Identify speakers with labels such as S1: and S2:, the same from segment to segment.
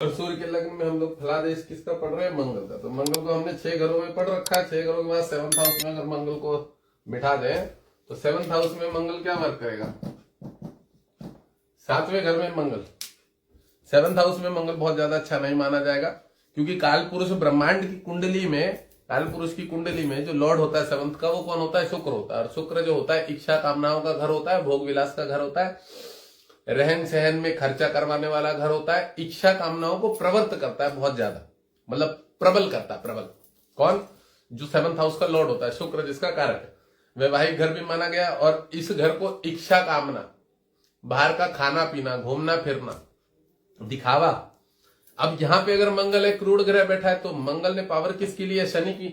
S1: और सूर्य के लग्न में हम लोग फलादेश किसका पढ़ रहे हैं? मंगल का। तो मंगल को हमने 6 घरों में पढ़ रखा है। 6 घरों के बाद 7th हाउस में अगर मंगल को बिठा दें तो 7th हाउस में मंगल क्या वर्क करेगा? 7वें घर में मंगल। 7th हाउस में मंगल बहुत ज्यादा अच्छा नहीं माना जाएगा, क्योंकि काल पुरुष ब्रह्मांड की कुंडली में, काल पुरुष की कुंडली में जो लॉर्ड होता है 7th का, वो कौन होता है? शुक्र होता है। और शुक्र जो होता है इच्छा कामनाओं का घर होता है, भोग विलास का घर होता है, रहन सहन में खर्चा करवाने वाला घर होता है, इच्छा कामनाओं को प्रवृत्त करता है बहुत ज्यादा, मतलब प्रबल करता है। प्रबल कौन? जो 7th हाउस का लॉर्ड होता है शुक्र, जिसका कारक है। वैवाहिक घर भी माना गया। और इस घर को इच्छा कामना, बाहर का खाना पीना, घूमना फिरना, दिखावा। अब यहां पे अगर मंगल है, क्रूर ग्रह बैठा है, तो मंगल ने पावर किसकी ली है? शनि की।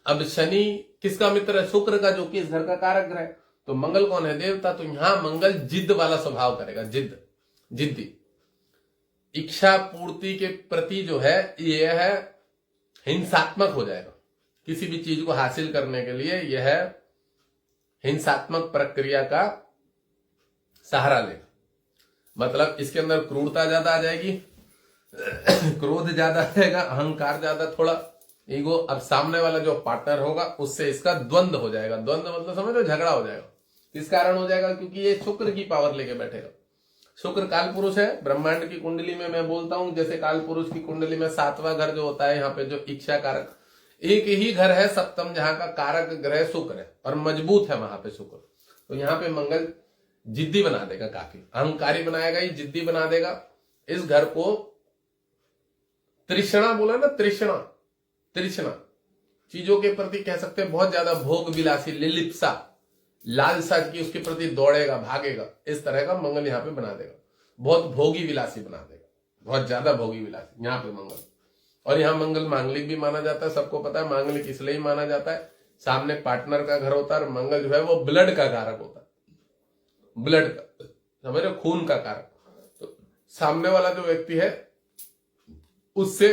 S1: अब शनि किसका मित्र है? शुक्र का, जो कि इस घर का कारक ग्रह है। तो मंगल कौन है? देवता। तो यहां मंगल जिद्द वाला स्वभाव करेगा, जिद्दी। इच्छा पूर्ति के प्रति जो है यह है हिंसात्मक हो जाएगा। किसी भी चीज को हासिल करने के लिए यह हिंसात्मक प्रक्रिया का सहारा लेगा। मतलब इसके अंदर क्रूरता ज्यादा आ जाएगी, क्रोध ज्यादा रहेगा, अहंकार ज्यादा, थोड़ा ईगो। अब सामने वाला जो पार्टनर होगा उससे इसका द्वंद्व हो जाएगा। द्वंद्व मतलब समझ लो, झगड़ा हो जाएगा। किस कारण हो जाएगा? क्योंकि ये शुक्र की पावर लेके बैठेगा। शुक्र काल पुरुष है। ब्रह्मांड की कुंडली में मैं बोलता हूं, जैसे काल पुरुष की कुंडली में 7वां घर जो होता है, यहाँ पे जो इच्छा कारक, एक ही घर है सप्तम, जहां का कारक ग्रह शुक्र है और मजबूत है वहां पे शुक्र। तो यहाँ पे मंगल जिद्दी बना देगा, काफी अहंकारी बनाएगा, ये जिद्दी बना देगा। इस घर को तृष्णा बोला ना, तृष्णा चीजों के प्रति कह सकते हैं, बहुत ज्यादा भोग विलासी, लिलिप्सा, लालसा की उसके प्रति दौड़ेगा, भागेगा। इस तरह का मंगल यहाँ पे बना देगा। बहुत भोगी विलासी बना देगा, बहुत ज्यादा भोगी विलासी यहाँ पे मंगल। और यहाँ मंगल मांगलिक भी माना जाता है। सबको पता है मांगलिक इसलिए ही माना जाता है, सामने पार्टनर का घर होता है। और मंगल जो है वो ब्लड का कारक होता है, ब्लड का, समझ रहे, खून का कारक। तो सामने वाला जो व्यक्ति है उससे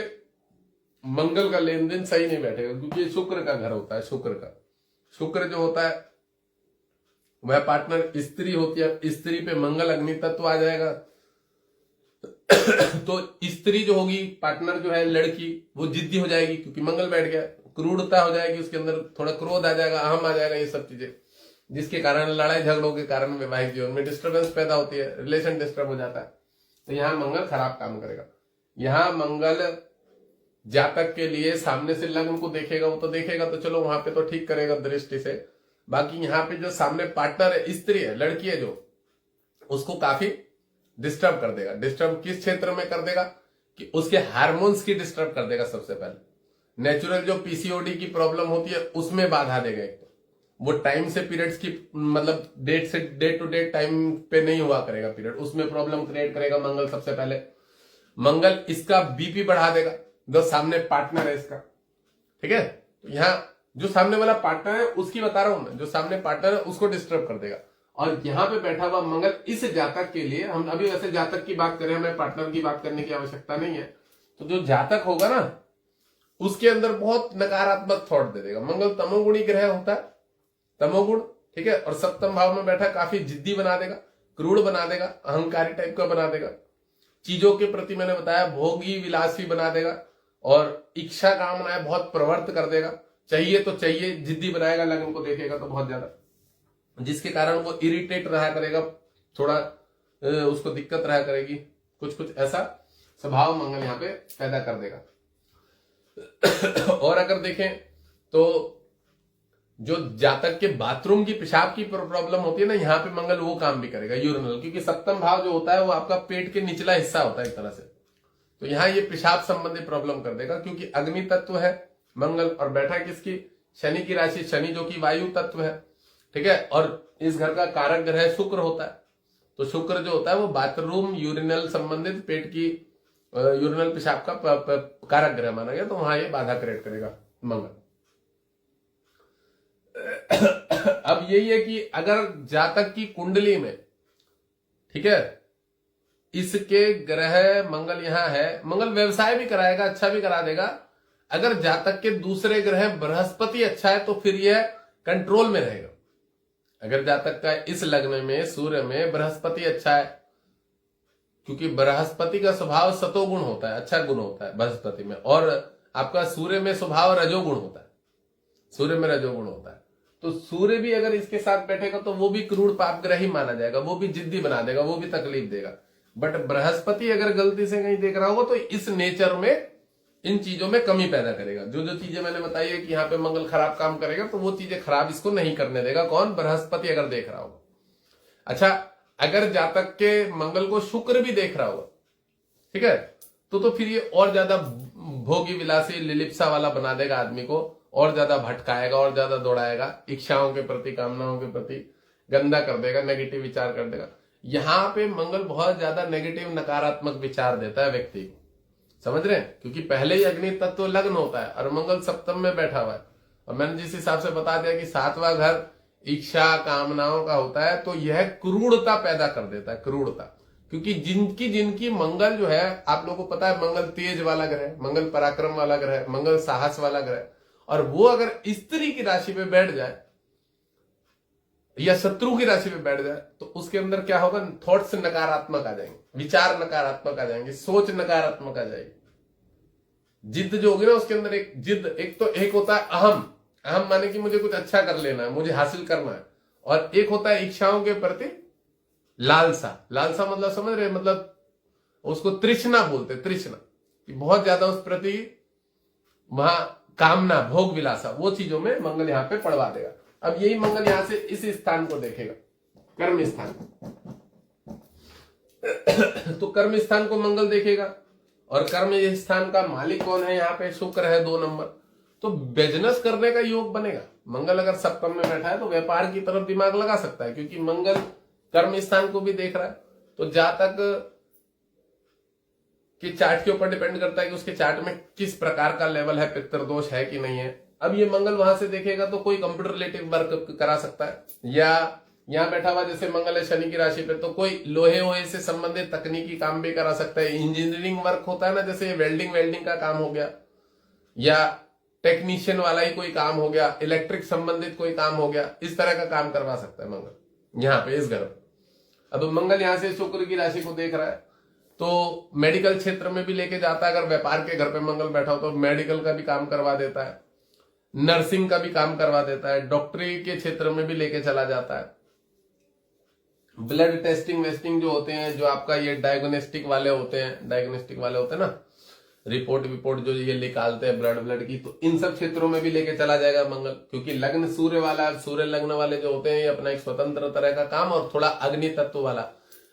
S1: मंगल का लेन देन सही नहीं बैठेगा, क्योंकि ये शुक्र का घर होता है। शुक्र जो होता है वह पार्टनर स्त्री होती है। स्त्री पे मंगल अग्नि तत्व आ जाएगा। तो स्त्री जो होगी, पार्टनर जो है लड़की, वो जिद्दी हो जाएगी, क्योंकि मंगल बैठ गया। क्रूरता हो जाएगी उसके अंदर, थोड़ा क्रोध आ जाएगा, अहम आ जाएगा, ये सब चीजें, जिसके कारण लड़ाई झगड़ों के कारण वैवाहिक जीवन में डिस्टर्बेंस पैदा होती है, रिलेशन डिस्टर्ब हो जाता है। तो यहां मंगल खराब काम करेगा। यहां मंगल जातक के लिए सामने से लग्न को देखेगा, वो तो देखेगा, तो चलो वहां पे तो ठीक करेगा दृष्टि से। बाकी यहाँ पे जो सामने पार्टनर है, स्त्री है, लड़की है, जो उसको काफी डिस्टर्ब कर देगा। डिस्टर्ब किस क्षेत्र में कर देगा? कि उसके हार्मोन्स की डिस्टर्ब कर देगा। सबसे पहले नेचुरल जो पीसीओडी की प्रॉब्लम होती है उसमें बाधा देगा। एक तो वो टाइम से पीरियड्स की, मतलब डेट से डेट टू डेट टाइम पे नहीं हुआ करेगा पीरियड, उसमें प्रॉब्लम क्रिएट करेगा मंगल। सबसे पहले मंगल इसका बीपी बढ़ा देगा, जो सामने पार्टनर है इसका, ठीक है। तो यहां जो सामने वाला पार्टनर है उसकी बता रहा हूं मैं, जो सामने पार्टनर है उसको डिस्टर्ब कर देगा। और यहां पे बैठा हुआ मंगल इस जातक के लिए, हम अभी वैसे जातक की बात करें, हमें पार्टनर की बात करने की आवश्यकता नहीं है। तो जो जातक होगा ना, उसके अंदर बहुत नकारात्मक थॉट दे देगा। मंगल तमोगुणी ग्रह होता है, तमोगुण, ठीक है। और सप्तम भाव में बैठा, काफी जिद्दी बना देगा, क्रूर बना देगा, अहंकारी टाइप का बना देगा। चीजों के प्रति मैंने बताया भोगी विलासी बना देगा। और इच्छा कामनाएं बहुत प्रवृत्त कर देगा, चाहिए तो चाहिए, जिद्दी बनाएगा। लग्न को देखेगा तो बहुत ज्यादा, जिसके कारण वो इरिटेट रहा करेगा, थोड़ा उसको दिक्कत रहा करेगी, कुछ ऐसा स्वभाव मंगल यहाँ पे पैदा कर देगा। और अगर देखें तो जो जातक के बाथरूम की, पेशाब की प्रॉब्लम होती है ना, यहाँ पे मंगल वो काम भी करेगा, यूरिनल। क्योंकि सप्तम भाव जो होता है वो आपका पेट के निचला हिस्सा होता है एक तरह से। तो यहाँ ये पेशाब संबंधी प्रॉब्लम कर देगा, क्योंकि अग्नि तत्व है मंगल, और बैठा किसकी? शनि की राशि, शनि जो कि वायु तत्व है, ठीक है। और इस घर का कारक ग्रह शुक्र होता है। तो शुक्र जो होता है वो बाथरूम, यूरिनल संबंधित, पेट की यूरिनल पेशाब का कारक ग्रह माना गया। तो वहां ये बाधा क्रिएट करेगा मंगल। अब यही है कि अगर जातक की कुंडली में, ठीक है, इसके ग्रह मंगल यहां है, मंगल व्यवसाय भी कराएगा, अच्छा भी करा देगा। अगर जातक के दूसरे ग्रह बृहस्पति अच्छा है तो फिर यह कंट्रोल में रहेगा। अगर जातक का इस लग्न में, सूर्य में बृहस्पति अच्छा है, क्योंकि बृहस्पति का स्वभाव सतोगुण होता है, अच्छा गुण होता है बृहस्पति में, और आपका सूर्य में स्वभाव रजोगुण होता है, सूर्य में रजोगुण होता है। तो सूर्य भी अगर इसके साथ बैठेगा तो वो भी क्रूर पापग्रही माना जाएगा, वो भी जिद्दी बना देगा, वो भी तकलीफ देगा। बट बृहस्पति अगर गलती से कहीं देख रहा होगा तो इस नेचर में, इन चीजों में कमी पैदा करेगा। जो जो चीजें मैंने बताई है कि यहाँ पे मंगल खराब काम करेगा, तो वो चीजें खराब इसको नहीं करने देगा। कौन? बृहस्पति अगर देख रहा होगा। अच्छा, अगर जातक के मंगल को शुक्र भी देख रहा होगा, ठीक है, तो फिर ये और ज्यादा भोगी विलासी लिलिप्सा वाला बना देगा आदमी को, और ज्यादा भटकाएगा, और ज्यादा दौड़ाएगा, इच्छाओं के प्रति, कामनाओं के प्रति गंदा कर देगा, नेगेटिव विचार कर देगा। यहां पे मंगल बहुत ज्यादा नेगेटिव, नकारात्मक विचार देता है व्यक्ति को, समझ रहे हैं? क्योंकि पहले ही अग्नि तत्व लग्न होता है और मंगल सप्तम में बैठा हुआ है। और मैंने जिस हिसाब से बता दिया कि 7वां घर इच्छा कामनाओं का होता है, तो यह क्रूरता पैदा कर देता है, क्रूरता। क्योंकि जिनकी मंगल जो है, आप लोगों को पता है मंगल तेज वाला ग्रह है, मंगल पराक्रम वाला ग्रह है, मंगल साहस वाला ग्रह है, और वो अगर स्त्री की राशि पे बैठ जाए या शत्रु की राशि पे बैठ जाए, तो उसके अंदर क्या होगा? थॉट्स नकारात्मक आ जाएंगे, विचार नकारात्मक आ जाएंगे, सोच नकारात्मक आ जाएगी। जिद जो होगी ना उसके अंदर, एक जिद, एक होता है अहम, अहम माने कि मुझे कुछ अच्छा कर लेना है, मुझे हासिल करना है, और एक होता है इच्छाओं के प्रति लालसा। लालसा मतलब समझ रहे? मतलब उसको तृष्णा बोलते, तृष्णा, कि बहुत ज्यादा उस प्रति वहां कामना, भोग विलासा, वो चीजों में मंगल यहां पे पड़वा देगा। अब यही मंगल यहां से इस स्थान को देखेगा, कर्म स्थान। तो कर्म स्थान को मंगल देखेगा, और कर्म स्थान का मालिक कौन है? यहाँ पे शुक्र है 2 नंबर। तो बिजनेस करने का योग बनेगा। मंगल अगर सप्तम में बैठा है तो व्यापार की तरफ दिमाग लगा सकता है, क्योंकि मंगल कर्म स्थान को भी देख रहा है। तो जातक कि चार्ट के ऊपर डिपेंड करता है कि उसके चार्ट में किस प्रकार का लेवल है, पितृदोष है कि नहीं है। अब ये मंगल वहां से देखेगा तो कोई कंप्यूटर रिलेटेड वर्क करा सकता है, या यहां बैठा हुआ जैसे मंगल है शनि की राशि पे, तो कोई लोहे वोहे से संबंधित तकनीकी काम भी करा सकता है। इंजीनियरिंग वर्क होता है ना, जैसे वेल्डिंग का काम हो गया, या टेक्नीशियन वाला ही कोई काम हो गया, इलेक्ट्रिक संबंधित कोई काम हो गया, इस तरह का काम करवा सकता है मंगल यहाँ पे इस घर में। अब मंगल यहां से शुक्र की राशि को देख रहा है, तो मेडिकल क्षेत्र में भी लेके जाता है। अगर व्यापार के घर पे मंगल बैठा हो तो मेडिकल का भी काम करवा देता है, नर्सिंग का भी काम करवा देता है, डॉक्टरी के क्षेत्र में भी लेके चला जाता है। ब्लड टेस्टिंग वेस्टिंग जो होते हैं, जो आपका ये डायग्नोस्टिक वाले होते हैं ना, रिपोर्ट जो ये निकालते हैं ब्लड की, तो इन सब क्षेत्रों में भी लेके चला जाएगा मंगल। क्योंकि लग्न सूर्य वाला, सूर्य लग्न वाले जो होते हैं, ये अपना एक स्वतंत्र तरह का काम, और थोड़ा अग्नि तत्व वाला।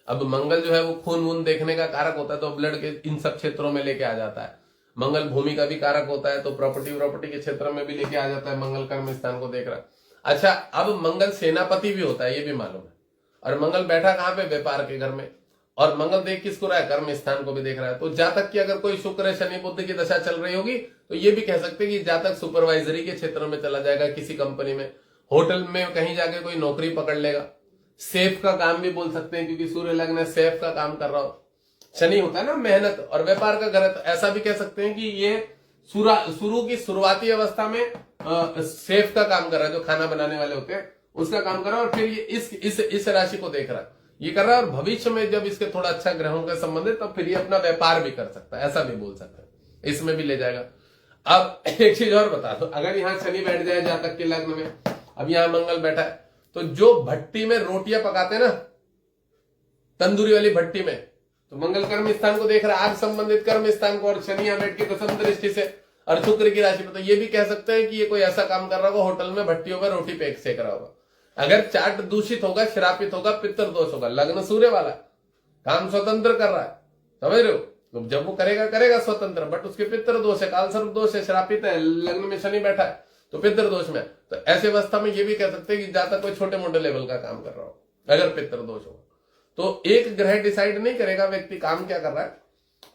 S1: अब मंगल जो है वो खून वून देखने का कारक होता है, तो ब्लड के इन सब क्षेत्रों में लेके आ जाता है। मंगल भूमि का भी कारक होता है, तो प्रॉपर्टी के क्षेत्र में भी लेके आ जाता है। मंगल कर्म स्थान को देख रहा है। अच्छा, अब मंगल सेनापति भी होता है, ये भी मालूम है। और मंगल बैठा कहां पे? व्यापार के घर में। और मंगल देख किसको रहा है? कर्म स्थान को भी देख रहा है। तो जातक की अगर कोई शुक्र शनि बुध की दशा चल रही होगी, तो ये भी कह सकते हैं कि जातक सुपरवाइजरी के क्षेत्र में चला जाएगा, किसी कंपनी में, होटल में कहीं जाके कोई नौकरी पकड़ लेगा। सेफ का काम भी बोल सकते हैं, क्योंकि सूर्य लग्न सेफ का काम कर रहा हो। शनि होता है ना मेहनत, और व्यापार का घर है, तो ऐसा भी कह सकते हैं कि ये शुरू की शुरुआती अवस्था में सेफ का काम कर रहा है, जो खाना बनाने वाले होते हैं उसका काम कर रहा है, और फिर ये इस राशि को देख रहा है, ये कर रहा है। और भविष्य में जब इसके थोड़ा अच्छा ग्रहों के संबंधित, तब फिर ये अपना व्यापार भी कर सकता है, ऐसा भी बोल सकता है, इसमें भी ले जाएगा। अब एक चीज और बता दो, अगर यहाँ शनि बैठ जाए जातक के लग्न में, अब यहाँ मंगल बैठा है, तो जो भट्टी में रोटियां पकाते हैं ना, तंदूरी वाली भट्टी में, तो मंगल कर्म स्थान को देख रहा है, आग संबंधित कर्म स्थान को, और शनि यहाँ बैठ के दशम दृष्टि से, और शुक्र की राशि में, तो ये भी कह सकते हैं कि ये कोई ऐसा काम कर रहा होगा, होटल में भट्टियों में रोटी पेक सेक रहा होगा। अगर चार्ट दूषित होगा, श्रापित होगा, पितृ दोष होगा, लग्न सूर्य वाला, काम स्वतंत्र कर रहा है, समझ रहे हो? तो जब वो करेगा स्वतंत्र, बट उसके पितृ दोष है, काल सर्प दोष है, श्रापित है, लग्न में शनि बैठा है, तो पितृ दोष में। तो ऐसे अवस्था में ये भी कह सकते हैं कि ज्यादा कोई छोटे मोटे लेवल का काम कर रहा हो, अगर पितृ दोष होगा। तो एक ग्रह डिसाइड नहीं करेगा व्यक्ति काम क्या कर रहा है,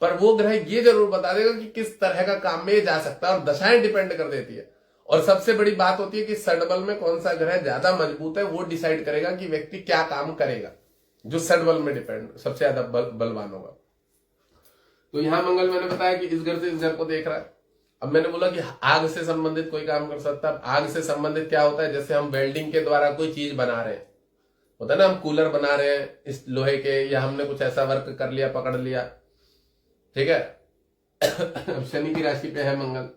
S1: पर वो ग्रह ये जरूर बता देगा कि किस तरह का काम में जा सकता है, और दशाएं डिपेंड कर देती है। और सबसे बड़ी बात होती है कि षडबल में कौन सा ग्रह ज्यादा मजबूत है, वो डिसाइड करेगा कि व्यक्ति क्या काम करेगा, जो षडबल में डिपेंड सबसे ज्यादा बलवान होगा। तो यहां मंगल मैंने बताया कि इस घर से इस घर को देख रहा है। अब मैंने बोला कि आग से संबंधित कोई काम कर सकता है। आग से संबंधित क्या होता है? जैसे हम वेल्डिंग के द्वारा कोई चीज बना रहे हैं, होता है ना, हम कूलर बना रहे हैं इस लोहे के, या हमने कुछ ऐसा वर्क कर लिया, पकड़ लिया, ठीक है। अब शनि की राशि पे है मंगल,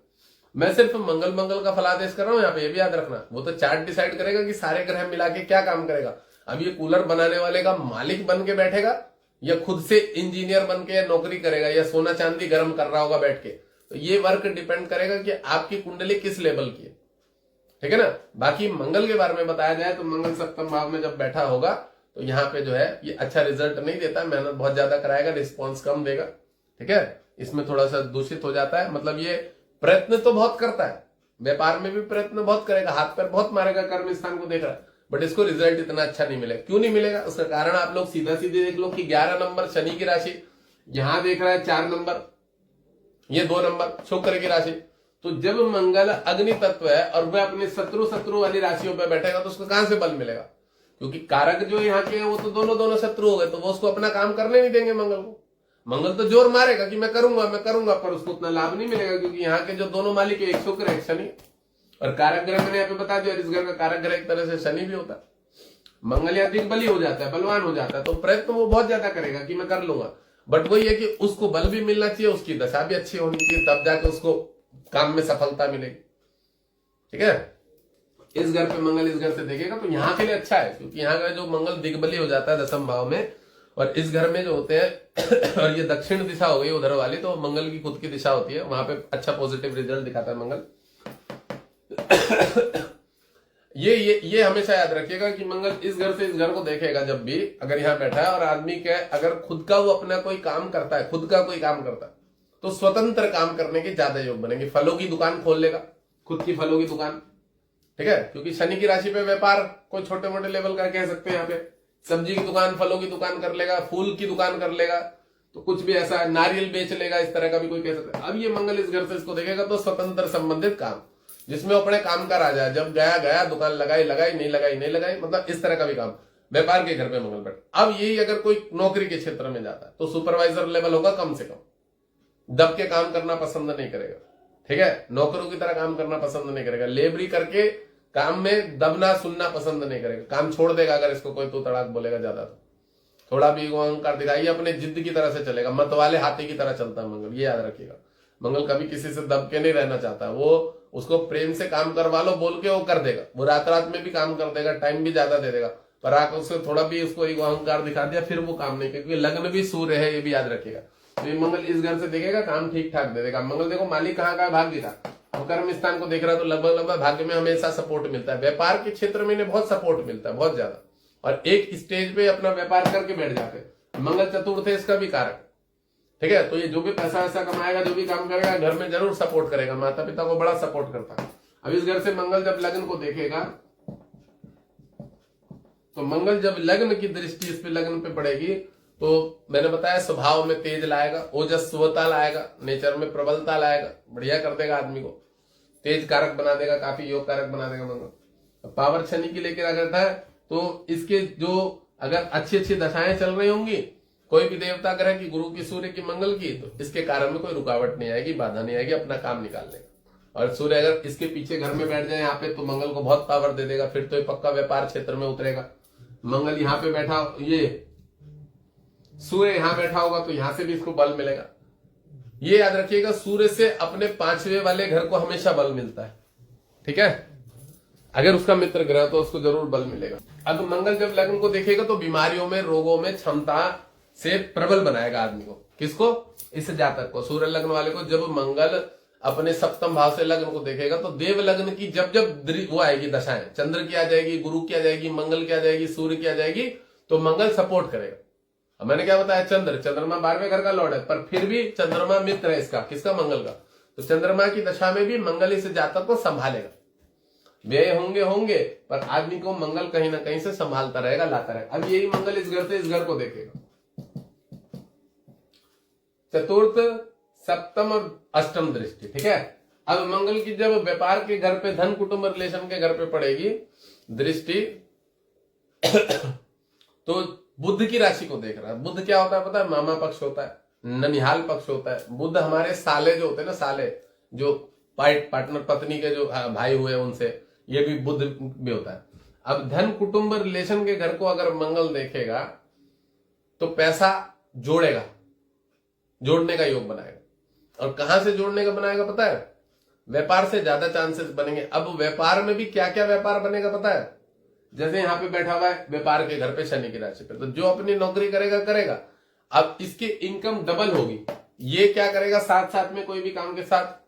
S1: मैं सिर्फ मंगल मंगल का फलादेश कर रहा हूं यहाँ पे, ये भी याद रखना। वो तो चार्ट डिसाइड करेगा कि सारे ग्रह मिला के क्या काम करेगा। अब ये कूलर बनाने वाले का मालिक बन के बैठेगा, या खुद से इंजीनियर बन के नौकरी करेगा, या सोना चांदी गर्म कर रहा होगा बैठ के, तो ये वर्क डिपेंड करेगा कि आपकी कुंडली किस लेवल की है, ठीक है ना। बाकी मंगल के बारे में बताया जाए तो मंगल सप्तम भाव में जब बैठा होगा तो यहाँ पे जो है ये अच्छा रिजल्ट नहीं देता, मेहनत बहुत ज्यादा कराएगा, रिस्पॉन्स कम देगा, ठीक है। इसमें थोड़ा सा दूषित हो जाता है, मतलब ये प्रयत्न तो बहुत करता है, व्यापार में भी प्रयत्न बहुत करेगा, हाथ पैर बहुत मारेगा, कर्म स्थान को देख रहा है, बट इसको रिजल्ट इतना अच्छा नहीं मिलेगा। क्यों नहीं मिलेगा, उसका कारण आप लोग सीधा सीधे देख लो कि 11 नंबर शनि की राशि, यहां देख रहा है 4 नंबर, ये 2 नंबर शुक्र की राशि। तो जब मंगल अग्नि तत्व है और वह अपने शत्रु वाली राशियों पर बैठेगा तो उसको कहां से बल मिलेगा, क्योंकि कारक जो यहाँ के हैं वो तो दोनों शत्रु हो गए, तो वो उसको अपना काम करने नहीं देंगे मंगल को। मंगल तो जोर मारेगा कि मैं करूंगा, पर उसको उतना लाभ नहीं मिलेगा, क्योंकि यहाँ के जो दोनों मालिक है, एक शुक्र है एक शनि, और कारक ग्रह मैंने यहाँ पे बता दिया, इस घर का कारक ग्रह एक तरह से शनि भी होता है। मंगल या अधिक बली हो जाता है, बलवान हो जाता है, तो प्रयत्न वो बहुत ज्यादा करेगा कि मैं कर लूंगा, बट वही है कि उसको बल भी मिलना चाहिए, उसकी दशा भी अच्छी होनी चाहिए, तब जाके उसको काम में सफलता मिलेगी, ठीक है। इस घर पे मंगल इस घर से देखेगा तो यहाँ के लिए अच्छा है, क्योंकि यहाँ का जो मंगल दिग्बली हो जाता है 10वें भाव में, और इस घर में जो होते हैं और ये दक्षिण दिशा हो गई उधर वाली, तो मंगल की खुद की दिशा होती है, वहां पे अच्छा पॉजिटिव रिजल्ट दिखाता है मंगल। ये हमेशा याद रखिएगा कि मंगल इस घर से इस घर को देखेगा जब भी, अगर यहाँ बैठा है और आदमी के अगर खुद का वो अपना कोई काम करता है, खुद का कोई काम करता है, तो स्वतंत्र काम करने के ज्यादा योग बनेंगे। फलों की दुकान खोल लेगा, खुद की फलों की दुकान, ठीक है, क्योंकि शनि की राशि पे व्यापार कोई छोटे मोटे लेवल का कह सकते हैं, यहाँ पे सब्जी की दुकान, फलों की दुकान कर लेगा, फूल की दुकान कर लेगा, तो कुछ भी ऐसा नारियल बेच लेगा, इस तरह का भी कोई कह सकता है। अब ये मंगल इस घर से इसको देखेगा तो स्वतंत्र संबंधित काम, जिसमें अपने काम का राजा है, जब गया दुकान लगाई, नहीं लगाई, मतलब इस तरह का भी काम, व्यापार के घर पे मंगल बैठ। अब यही अगर कोई नौकरी के क्षेत्र में जाता है तो सुपरवाइजर लेवल होगा, कम से कम दब के काम करना पसंद नहीं करेगा, ठीक है, नौकरों की तरह काम करना पसंद नहीं करेगा, लेबरी करके काम में दबना सुनना पसंद नहीं करेगा, काम छोड़ देगा अगर इसको कोई तो तड़ाक बोलेगा ज्यादा, तो थोड़ा भी अहंकार दिखाइए, अपने जिद की तरह से चलेगा, मत वाले हाथी की तरह चलता है मंगल, ये याद रखिएगा। मंगल कभी किसी से दब के नहीं रहना चाहता, वो उसको प्रेम से काम करवा लो बोल के वो कर देगा, वो रात में भी काम कर देगा, टाइम भी ज्यादा दे देगा, पर आकर उससे थोड़ा भी उसको एक अहंकार दिखा दिया फिर वो काम नहीं, क्योंकि लग्न भी सूर्य है, ये भी याद रखिएगा। तो ये मंगल इस घर से देखेगा, काम ठीक ठाक दे देगा। मंगल देखो मालिक कहाँ का भाग्य था, अब कर्म स्थान को देख रहा तो लगभग भाग्य में हमेशा सपोर्ट मिलता है, व्यापार के क्षेत्र में इन्हें बहुत सपोर्ट मिलता है, बहुत ज्यादा, और एक स्टेज पे अपना व्यापार करके बैठ जाते हैं। मंगल चतुर्थ है इसका भी कारक, ठीक है, तो ये जो भी पैसा वैसा कमाएगा, जो भी काम करेगा, घर में जरूर सपोर्ट करेगा, माता पिता को बड़ा सपोर्ट करता है। अब इस घर से मंगल जब लग्न को देखेगा तो मंगल जब लग्न की दृष्टि इस पे लग्न पे पड़ेगी तो मैंने बताया स्वभाव में तेज लाएगा, ओजस्वता लाएगा, नेचर में प्रबलता लाएगा, बढ़िया कर देगा आदमी को, तेज कारक बना देगा, काफी योग कारक बना देगा मंगल। पावर शनि की लेकर अगर था तो इसके जो अगर अच्छी दशाएं चल रही होंगी, कोई भी देवता ग्रह की, गुरु की, सूर्य की, मंगल की, तो इसके कारण में कोई रुकावट नहीं आएगी, बाधा नहीं आएगी अपना काम निकालने का। और सूर्य अगर इसके पीछे घर में बैठ जाए यहाँ पे तो मंगल को बहुत पावर दे देगा, फिर तो ये पक्का व्यापार क्षेत्र में उतरेगा। मंगल यहाँ पे बैठा, ये सूर्य यहाँ बैठा होगा तो यहां से भी इसको बल मिलेगा। ये याद रखिएगा, सूर्य से अपने 5वें वाले घर को हमेशा बल मिलता है, ठीक है, अगर उसका मित्र ग्रह तो उसको जरूर बल मिलेगा। अब मंगल जब लग्न को देखेगा तो बीमारियों में, रोगों में क्षमता से प्रबल बनाएगा आदमी को, किसको, इस जातक को, सूर्य लग्न वाले को। जब मंगल अपने सप्तम भाव से लग्न को देखेगा तो देव लग्न की जब वो आएगी दशाएं, चंद्र की आ जाएगी, गुरु की आ जाएगी, मंगल की आ जाएगी, सूर्य की आ जाएगी, तो मंगल सपोर्ट करेगा। अब मैंने क्या बताया, चंद्रमा 12वें घर का लॉर्ड है, पर फिर भी चंद्रमा मित्र है इसका, किसका, मंगल का, तो चंद्रमा की दशा में भी मंगल इस जातक को संभालेगा। व्यय होंगे पर आदमी को मंगल कहीं ना कहीं से संभालता रहेगा, लाता रहेगा। अब यही मंगल इस घर से इस घर को देखेगा, चतुर्थ, सप्तम और अष्टम दृष्टि, ठीक है। अब मंगल की जब व्यापार के घर पे, धन कुटुंब रिलेशन के घर पे पड़ेगी दृष्टि तो बुध की राशि को देख रहा है। बुध क्या होता है पता है, मामा पक्ष होता है, ननिहाल पक्ष होता है। बुध हमारे साले जो होते हैं ना, साले जो पार्टनर, पत्नी के जो भाई हुए उनसे, ये भी बुध भी होता है। अब धन कुटुंब रिलेशन के घर को अगर मंगल देखेगा तो पैसा जोड़ेगा, जोड़ने का योग बनाएगा। और कहां से जोड़ने का बनाएगा पता है? व्यापार से ज्यादा चांसेस बनेंगे। अब व्यापार में भी क्या क्या व्यापार बनेगा पता है? जैसे यहां पे बैठा हुआ है व्यापार के घर पे शनि की राशि पे, तो जो अपनी नौकरी करेगा करेगा, अब इसकी इनकम डबल होगी। ये क्या करेगा, साथ साथ में कोई भी काम के साथ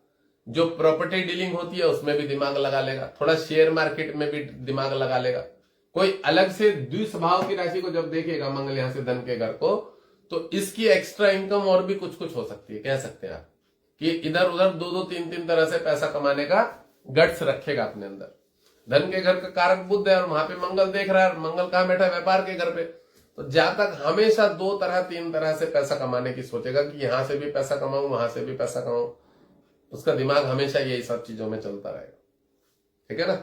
S1: जो प्रॉपर्टी डीलिंग होती है उसमें भी दिमाग लगा लेगा, थोड़ा शेयर मार्केट में भी दिमाग लगा लेगा। कोई अलग से द्विस्वभाव की राशि को जब देखेगा मंगल यहां से धन के घर को, तो इसकी एक्स्ट्रा इनकम और भी कुछ कुछ हो सकती है। कह सकते हैं आप कि इधर उधर दो दो तीन तीन तरह से पैसा कमाने का गट्स रखेगा अपने अंदर। धन के घर का कारक बुध है और वहां पे मंगल देख रहा है, मंगल कहां बैठा है? व्यापार के घर पे। तो जहां तक हमेशा दो तरह तीन तरह से पैसा कमाने की सोचेगा कि यहां से भी पैसा कमाऊं वहां से भी पैसा कमाऊं, उसका दिमाग हमेशा यही सब चीजों में चलता रहेगा। ठीक है ना?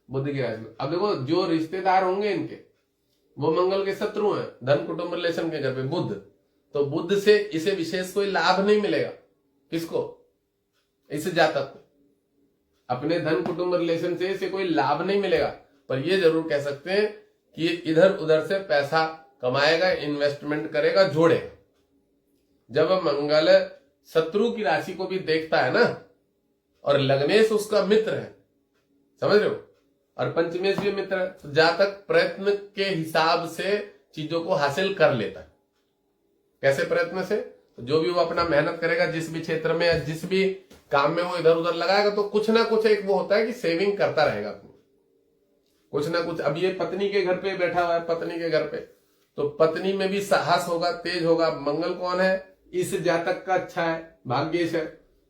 S1: बुद्ध की राशि में अब देखो, जो रिश्तेदार होंगे इनके वो मंगल के शत्रु हैं, धन कुटुंब रिलेशन के घर पे बुध, तो बुध से इसे विशेष कोई लाभ नहीं मिलेगा। किसको? इस जातक को अपने धन कुटुंब रिलेशन से इसे कोई लाभ नहीं मिलेगा, पर यह जरूर कह सकते हैं कि इधर उधर से पैसा कमाएगा, इन्वेस्टमेंट करेगा, जोड़ेगा। जब मंगल शत्रु की राशि को भी देखता है ना, और लग्नेश उसका मित्र है, समझ रहे हो, और पंचमेश भी मित्र है, तो जातक प्रयत्न के हिसाब से चीजों को हासिल कर लेता है। कैसे प्रयत्न से? तो जो भी वो अपना मेहनत करेगा, जिस भी क्षेत्र में या जिस भी काम में वो इधर उधर लगाएगा, तो कुछ ना कुछ एक वो होता है कि सेविंग करता रहेगा अपनी, कुछ ना कुछ। अब ये पत्नी के घर पे बैठा हुआ है, पत्नी के घर पे, तो पत्नी में भी साहस होगा, तेज होगा। मंगल कौन है? इस जातक का अच्छा है, भाग्येश है,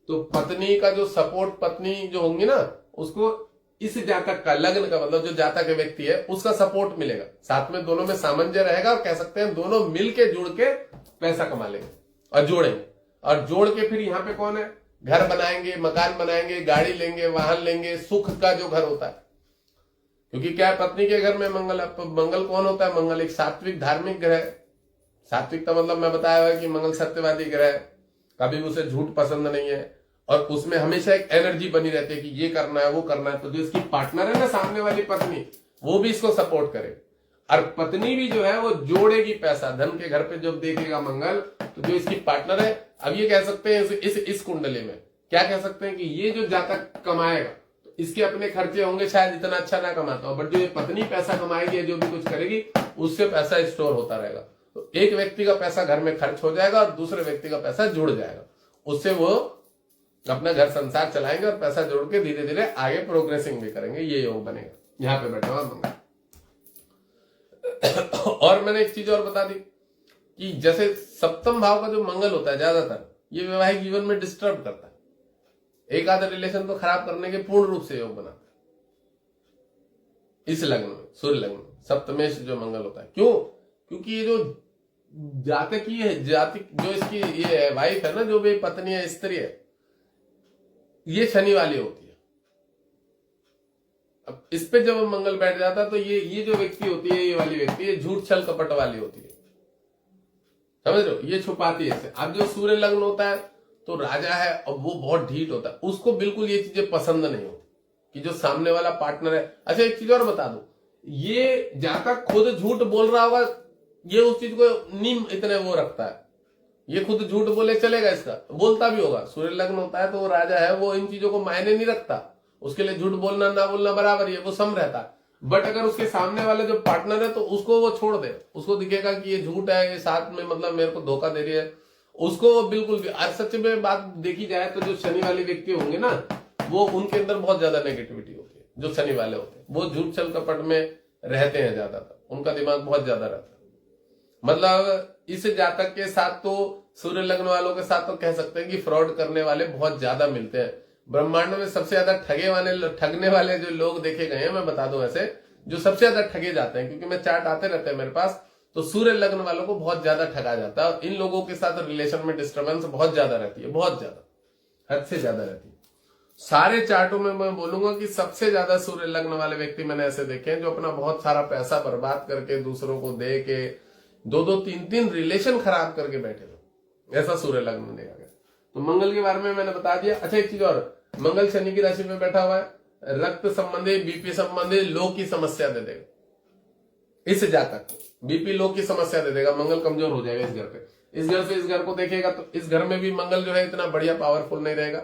S1: तो पत्नी का जो सपोर्ट, पत्नी जो होंगी ना, उसको इस जातक का, लग्न का मतलब जो जातक व्यक्ति है उसका सपोर्ट मिलेगा, साथ में दोनों में सामंजस्य रहेगा, और कह सकते हैं दोनों मिलके जुड़ के पैसा कमा लेंगे और जोड़ेंगे। और जोड़ के फिर यहाँ पे कौन है? घर बनाएंगे, मकान बनाएंगे, गाड़ी लेंगे, वाहन लेंगे, सुख का जो घर होता है। क्योंकि क्या है, पत्नी के घर में मंगल, मंगल कौन होता है? मंगल एक सात्विक धार्मिक ग्रह है। सात्विकता मतलब मैं बताया हुआ कि मंगल सत्यवादी ग्रह है, कभी उसे झूठ पसंद नहीं है, और उसमें हमेशा एक एनर्जी बनी रहती है कि ये करना है वो करना है। तो जो इसकी पार्टनर है ना, सामने वाली पत्नी, वो भी इसको सपोर्ट करे, और पत्नी भी जो है वो जोड़ेगी पैसा। धन के घर पे जब देखेगा मंगल, तो जो इसकी पार्टनर है, अब ये कह सकते हैं इस कुंडली में क्या कह सकते हैं कि ये जो जातक कमाएगा, तो इसके अपने खर्चे होंगे, शायद इतना अच्छा ना कमाता हो, बट जो ये पत्नी पैसा कमाएगी, जो भी कुछ करेगी, उससे पैसा स्टोर होता रहेगा। तो एक व्यक्ति का पैसा घर में खर्च हो जाएगा और दूसरे व्यक्ति का पैसा जुड़ जाएगा, उससे वो अपना घर संसार चलाएंगे और पैसा जोड़ के धीरे धीरे आगे प्रोग्रेसिंग भी करेंगे। ये योग बनेगा। यहाँ पे बैठा हुआ मंगल। और मैंने एक चीज और बता दी कि जैसे सप्तम भाव का जो मंगल होता है, ज्यादातर ये वैवाहिक जीवन में डिस्टर्ब करता है, एक आधा रिलेशन तो खराब करने के पूर्ण रूप से योग बनाता है। इस लग्न में, सूर्य लग्न में सप्तमेश जो मंगल होता है, क्यों? क्योंकि ये जो जातक ही है, जातिक जो इसकी ये वाइफ है ना, जो भी पत्नी है, स्त्री है, ये शनि वाली होती है। अब इस पे जब मंगल बैठ जाता है, तो ये जो व्यक्ति होती है, ये वाली व्यक्ति, ये झूठ छल कपट वाली होती है, समझ रहे हो, ये छुपाती है इसे। अब जो सूर्य लग्न होता है, तो राजा है, और वो बहुत ढीठ होता है, उसको बिल्कुल ये चीजें पसंद नहीं होती कि जो सामने वाला पार्टनर है। अच्छा एक चीज और बता दूं, ये जातक खुद झूठ बोल रहा होगा, ये उस चीज को नहीं इतने वो रखता है, ये खुद झूठ बोले चलेगा, इसका बोलता भी होगा। सूर्य लग्न होता है तो वो राजा है, वो इन चीजों को मायने नहीं रखता, उसके लिए झूठ बोलना ना बोलना बराबर ही है, वो सम रहता है। बट अगर उसके सामने वाले जो पार्टनर है, तो उसको वो छोड़ दे, उसको दिखेगा कि ये झूठ है, ये साथ में मतलब मेरे को धोखा दे रही है, उसको वो बिल्कुल भी। और सच में बात देखी जाए तो जो शनि वाले व्यक्ति होंगे ना, वो उनके अंदर बहुत ज्यादा नेगेटिविटी होती है। जो शनि वाले होते हैं वो झूठ छल कपट में रहते हैं ज्यादातर, उनका दिमाग बहुत ज्यादा रहता है। मतलब इस जातक के साथ तो, सूर्य लग्न वालों के साथ तो कह सकते हैं कि फ्रॉड करने वाले बहुत ज्यादा मिलते हैं। ब्रह्मांड में सबसे ज्यादा ठगने वाले जो लोग देखे गए हैं, मैं बता दूं ऐसे, जो सबसे ज्यादा ठगे जाते हैं, क्योंकि मैं चार्ट आते रहते हैं मेरे पास, तो सूर्य लग्न वालों को बहुत ज्यादा ठगा जाता है। इन लोगों के साथ रिलेशन में डिस्टर्बेंस बहुत ज्यादा रहती है, बहुत ज्यादा, हद से ज्यादा रहती है। सारे चार्टों में मैं बोलूंगा कि सबसे ज्यादा सूर्य लग्न वाले व्यक्ति मैंने ऐसे देखे हैं, जो अपना बहुत सारा पैसा बर्बाद करके दूसरों को दे के दो दो तीन तीन रिलेशन खराब करके बैठे थे, ऐसा सूर्य लग्न में देखा गया। तो मंगल के बारे में मैंने बता दिया। अच्छा एक चीज और, मंगल शनि की राशि में बैठा हुआ है, रक्त संबंधी, बीपी संबंधी, लो की समस्या दे देगा। इस जातक बीपी लो की समस्या दे देगा, मंगल कमजोर हो जाएगा इस घर पे। इस घर से इस घर को देखेगा तो इस घर में भी मंगल जो है इतना बढ़िया पावरफुल नहीं रहेगा,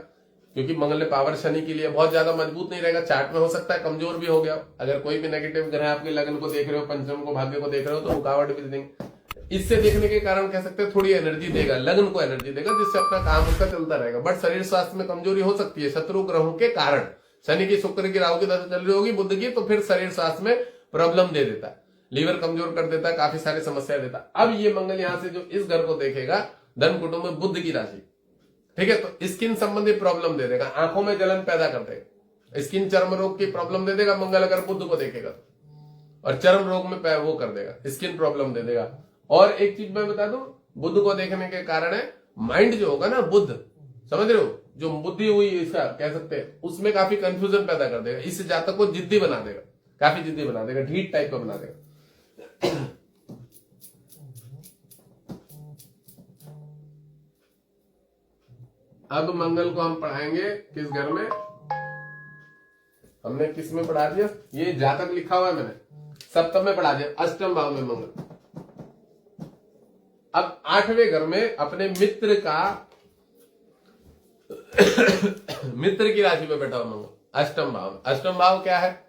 S1: क्योंकि मंगल ने पावर शनि के लिए बहुत ज्यादा मजबूत नहीं रहेगा। चार्ट में हो सकता है कमजोर भी हो गया। अगर कोई भी नेगेटिव ग्रह आपके लग्न को देख रहे हो, पंचम को, भाग्य को देख रहे हो, तो रुकावट भी देंगे। इससे देखने के कारण कह सकते हैं थोड़ी एनर्जी देगा, लग्न को एनर्जी देगा, जिससे अपना काम उसका चलता रहेगा। बट शरीर स्वास्थ्य में कमजोरी हो सकती है शत्रु ग्रहों के कारण। शनि की, शुक्र की, राहु की दशा चल रही होगी, बुध की, तो फिर शरीर स्वास्थ्य में प्रॉब्लम दे देता है, लीवर कमजोर कर देता है, काफी सारी समस्याएं देता है। अब ये मंगल यहां से जो इस घर को देखेगा, धन कुटुंब में बुध की राशि, ठीक है, तो स्किन संबंधी प्रॉब्लम दे देगा, आंखों में जलन पैदा कर देगा, स्किन चर्म रोग की प्रॉब्लम दे देगा मंगल अगर बुध को देखेगा तो। और चर्म रोग में वो कर देगा, स्किन प्रॉब्लम दे देगा। और एक चीज मैं बता दूं, बुध को देखने के कारण है माइंड जो होगा ना, बुध, समझ रहे हो, जो बुद्धि हुई इसका कह सकते हैं, उसमें काफी कंफ्यूजन पैदा कर देगा। इस जातक को जिद्दी बना देगा, काफी जिद्दी बना देगा, ढीठ टाइप का बना देगा। अब मंगल को हम पढ़ाएंगे किस घर में, हमने किस में पढ़ा दिया, ये जातक लिखा हुआ है मैंने, सप्तम में पढ़ा दिया, अष्टम भाव में मंगल। अब 8वें घर में अपने मित्र का मित्र की राशि में बैठा हुआ मंगल, अष्टम भाव। अष्टम भाव क्या है,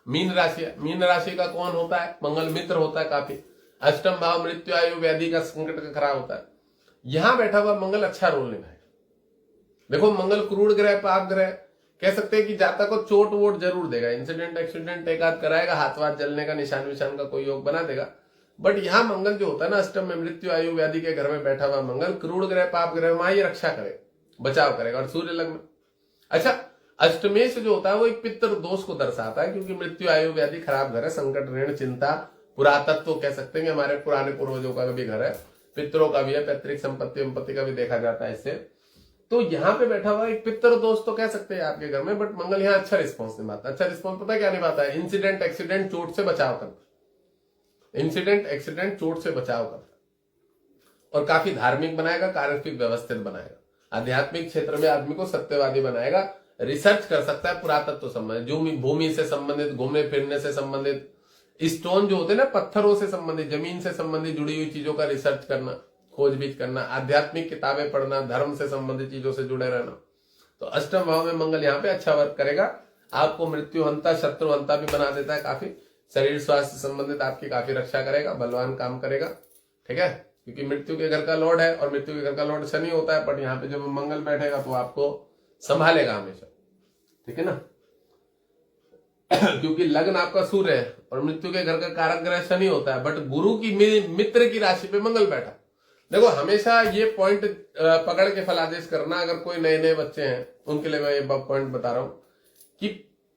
S1: मीन राशि है। मीन राशि का कौन होता है, मंगल मित्र होता है काफी। अष्टम भाव मृत्यु, आयु, व्याधि का, संकट का खराब होता है। यहां बैठा हुआ मंगल अच्छा रोल निभाएगा। देखो मंगल क्रूर ग्रह, पाप ग्रह, कह सकते हैं कि जातक को चोट वोट जरूर देगा, इंसिडेंट एक्सीडेंट एक आध कराएगा, हाथ वाथ जलने का, निशान विशान का कोई योग बना देगा। बट यहां मंगल जो होता है ना, अष्टम में मृत्यु, आयु, व्याधि के घर में बैठा हुआ मंगल, क्रूर ग्रह, पाप ग्रह, वहां ये रक्षा करे, बचाव करेगा। और सूर्य लग्न, अच्छा, अष्टमेश जो होता है वो एक पितृ दोष को दर्शाता है, क्योंकि मृत्यु, आयु, व्याधि, खराब घर है, संकट, ऋण, चिंता, पुरातत्व कह सकते हैं कि हमारे पुराने पूर्वजों का भी घर है, पितरों का भी है, पैतृक संपत्ति का भी देखा जाता है इससे। तो यहाँ पे बैठा हुआ एक पितर दोस्त तो कह सकते हैं आपके घर में, बट मंगल यहाँ अच्छा रिस्पॉन्स निभाता है। अच्छा रिस्पॉन्स पता है क्या निभाता है, इंसिडेंट एक्सीडेंट चोट से बचाव करता है, इंसिडेंट एक्सीडेंट चोट से बचाव करता है। और काफी धार्मिक बनाएगा, कार्यफिक व्यवस्थित बनाएगा, आध्यात्मिक क्षेत्र में आदमी को सत्यवादी बनाएगा, रिसर्च कर सकता है पुरातत्व संबंधित, जो भूमि से संबंधित, घूमने फिरने से संबंधित, स्टोन जो होते हैं ना, पत्थरों से संबंधित, जमीन से संबंधित जुड़ी हुई चीजों का रिसर्च करना, खोजबीज करना, आध्यात्मिक किताबें पढ़ना, धर्म से संबंधित चीजों से जुड़े रहना। तो अष्टम भाव में मंगल यहाँ पे अच्छा वर्क करेगा, आपको मृत्युहंता, शत्रुहंता भी बना देता है काफी, शरीर स्वास्थ्य संबंधित आपकी काफी रक्षा करेगा, बलवान काम करेगा, ठीक है, क्योंकि मृत्यु के घर का लॉर्ड है और मृत्यु के घर का लॉर्ड शनि होता है। बट यहाँ पे जब मंगल बैठेगा तो आपको संभालेगा हमेशा, ठीक है ना, क्योंकि लग्न आपका सूर्य है और मृत्यु के घर का कारक ग्रह शनि होता है, बट गुरु की मित्र की राशि पे मंगल बैठा। देखो हमेशा ये पॉइंट पकड़ के फलादेश करना, अगर कोई नए नए बच्चे हैं उनके लिए मैं ये पॉइंट बता रहा हूं कि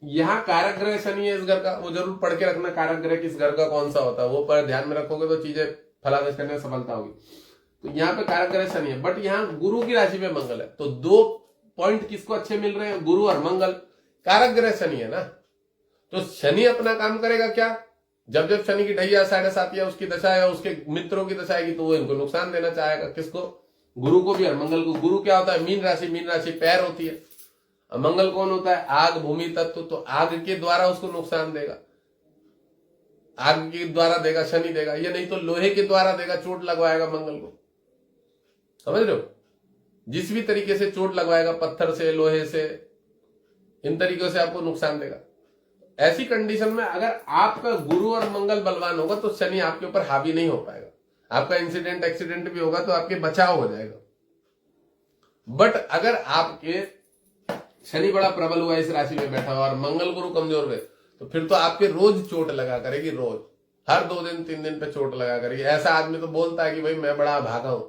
S1: यहाँ कारक ग्रह शनि है इस घर का, वो जरूर पढ़ के रखना, कारक ग्रह किस घर का कौन सा होता है, वो पर ध्यान में रखोगे तो चीजें फलादेश करने में सफलता होगी। तो यहाँ पे कारक ग्रह शनि है, बट यहाँ गुरु की राशि में मंगल है, तो दो पॉइंट किसको अच्छे मिल रहे हैं, गुरु और मंगल। कारक ग्रह शनि है ना, तो शनि अपना काम करेगा क्या, जब जब शनि की ढैया 7.5 या उसकी दशा या उसके मित्रों की दशा आएगी तो वो इनको नुकसान देना चाहेगा, किसको, गुरु को भी और मंगल को। गुरु क्या होता है, मीन राशि पैर होती है, और मंगल कौन होता है, आग, भूमि तत्व, तो आग के द्वारा उसको नुकसान देगा, आग के द्वारा देगा शनि देगा, ये नहीं तो लोहे के द्वारा देगा, चोट लगवाएगा मंगल को, समझ रहे हो, जिस भी तरीके से चोट लगवाएगा, पत्थर से, लोहे से, इन तरीकों से आपको नुकसान देगा। ऐसी कंडीशन में अगर आपका गुरु और मंगल बलवान होगा तो शनि आपके ऊपर हावी नहीं हो पाएगा, आपका इंसिडेंट एक्सीडेंट भी होगा तो आपके बचाव हो जाएगा। बट अगर आपके शनि बड़ा प्रबल हुआ इस राशि में बैठा हुआ और मंगल गुरु कमजोर हुए, तो फिर तो आपके रोज चोट लगा करेगी, रोज हर 2 दिन 3 दिन पे चोट लगा करेगी। ऐसा आदमी तो बोलता है कि भाई मैं बड़ा भागा हूं,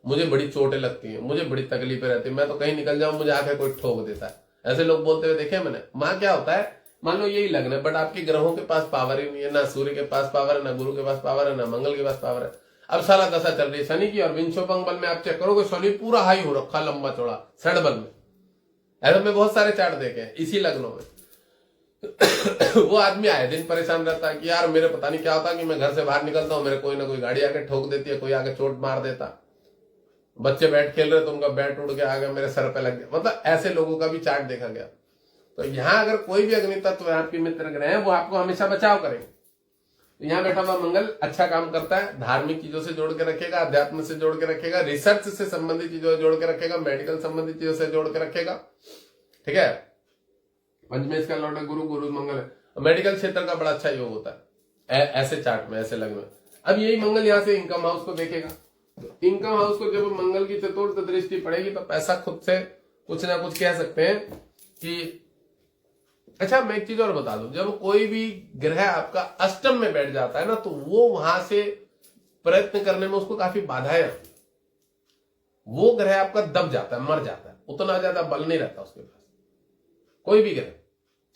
S1: मुझे बड़ी चोटें लगती हैं, मुझे बड़ी तकलीफें रहती है, मैं तो कहीं निकल जाऊं मुझे आके कोई ठोक देता है, ऐसे लोग बोलते हुए देखे मैंने। मां क्या होता है, मान लो यही लग्न है, बट आपके ग्रहों के पास पावर ही नहीं है, ना सूर्य के पास पावर है, ना गुरु के पास पावर है, ना मंगल के पास पावर है। अब साला दशा चल रही है शनि की, और विंशोपंग बल में आप चेक करोगे शनि पूरा हाई हो रखा, लंबा चौड़ा षड बल में, ऐसे में बहुत सारे चार्ट देखे हैं इसी लग्नों में। वो आदमी आए दिन परेशान रहता है कि यार मेरे पता नहीं क्या होता कि मैं घर से बाहर निकलता हूं, मेरे कोई ना कोई गाड़ी आके ठोक देती है, कोई आके चोट मार देता, बच्चे बैट खेल रहे तो उनका बैट उड़ के आ गया मेरे सर पे लग गया, मतलब ऐसे लोगों का भी चार्ट देखा गया। तो यहाँ अगर कोई भी अग्नि तत्व है आपके मित्र ग्रह है, वो आपको हमेशा बचाव करेंगे। तो यहाँ बैठा हुआ मंगल अच्छा काम करता है, धार्मिक चीजों से जोड़ के रखेगा, अध्यात्म से जोड़ के रखेगा, रिसर्च से संबंधित चीजों से जोड़ के रखेगा, मेडिकल संबंधित चीजों से जोड़ के रखेगा। ठीक है, पंचमेश का लॉर्ड गुरु, गुरु मंगल है, मेडिकल क्षेत्र का बड़ा अच्छा योग होता है ऐसे चार्ट में, ऐसे लग्न में। अब यही मंगल यहाँ से इनकम हाउस को देखेगा, तो इनकम हाउस को जब मंगल की चतुर्थ दृष्टि पड़ेगी तो पैसा खुद से कुछ ना कुछ कह सकते हैं कि अच्छा। मैं एक चीज और बता दूं, जब कोई भी ग्रह आपका अष्टम में बैठ जाता है ना, तो वो वहां से प्रयत्न करने में उसको काफी बाधाएं आती, वो ग्रह आपका दब जाता है, मर जाता है, उतना ज्यादा बल नहीं रहता उसके पास। कोई भी ग्रह,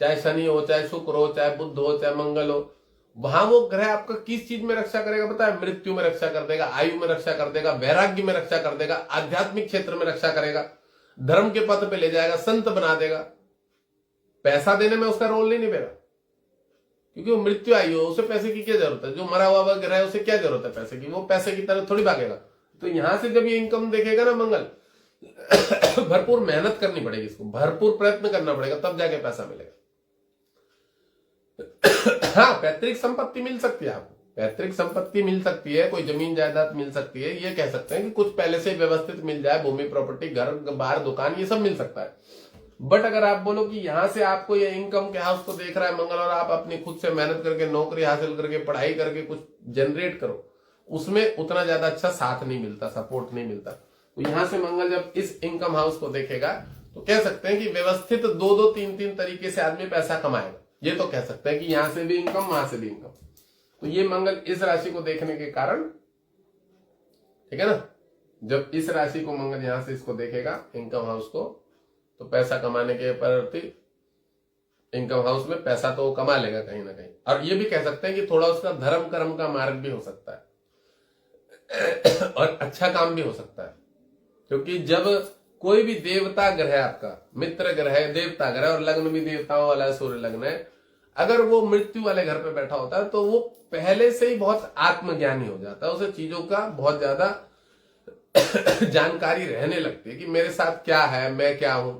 S1: चाहे शनि हो, चाहे शुक्र हो, चाहे बुध हो, चाहे मंगल हो, वहां वो ग्रह आपका किस चीज में रक्षा करेगा पता है? मृत्यु में रक्षा कर देगा, आयु में रक्षा कर देगा, वैराग्य में रक्षा कर देगा, आध्यात्मिक क्षेत्र में रक्षा करेगा, धर्म के पथ पे ले जाएगा, संत बना देगा। पैसा देने में उसका रोल नहीं निभेगा, क्योंकि वो मृत्यु आयु हो, उसे पैसे की क्या जरूरत है? जो मरा हुआ ग्रह है उसे क्या जरूरत है पैसे की? वो पैसे की तरह थोड़ी भागेगा। तो यहां से जब ये इनकम देखेगा ना मंगल, भरपूर मेहनत करनी पड़ेगी, इसको भरपूर प्रयत्न करना पड़ेगा, तब जाके पैसा मिलेगा। हाँ, पैतृक संपत्ति मिल सकती है आपको, पैतृक संपत्ति मिल सकती है, कोई जमीन जायदाद मिल सकती है, ये कह सकते हैं कि कुछ पहले से व्यवस्थित मिल जाए, भूमि प्रॉपर्टी, घर बार दुकान, ये सब मिल सकता है। बट अगर आप बोलो कि यहां से आपको ये इनकम के हाउस को देख रहा है मंगल, और आप अपनी खुद से मेहनत करके नौकरी हासिल करके पढ़ाई करके कुछ जनरेट करो, उसमें उतना ज्यादा अच्छा साथ नहीं मिलता, सपोर्ट नहीं मिलता। तो यहां से मंगल जब इस इनकम हाउस को देखेगा तो कह सकते हैं कि व्यवस्थित 2-2, 3-3 तरीके से आदमी पैसा कमाएगा। ये तो कह सकते हैं कि यहां से भी इनकम, वहां से भी इनकम। तो ये मंगल इस राशि को देखने के कारण, ठीक है ना, जब इस राशि को मंगल यहां से इसको देखेगा इनकम हाउस को, तो पैसा कमाने के प्रति इनकम हाउस में पैसा तो वो कमा लेगा कहीं ना कहीं। और ये भी कह सकते हैं कि थोड़ा उसका धर्म कर्म का मार्ग भी हो सकता है और अच्छा काम भी हो सकता है, क्योंकि जब कोई भी देवता ग्रह आपका मित्र ग्रह है, देवता ग्रह, और लग्न भी देवताओं वाला है, सूर्य लग्न है, अगर वो मृत्यु वाले घर पे बैठा होता है तो वो पहले से ही बहुत आत्मज्ञानी हो जाता है, उसे चीजों का बहुत ज्यादा जानकारी रहने लगती है कि मेरे साथ क्या है, मैं क्या हूं।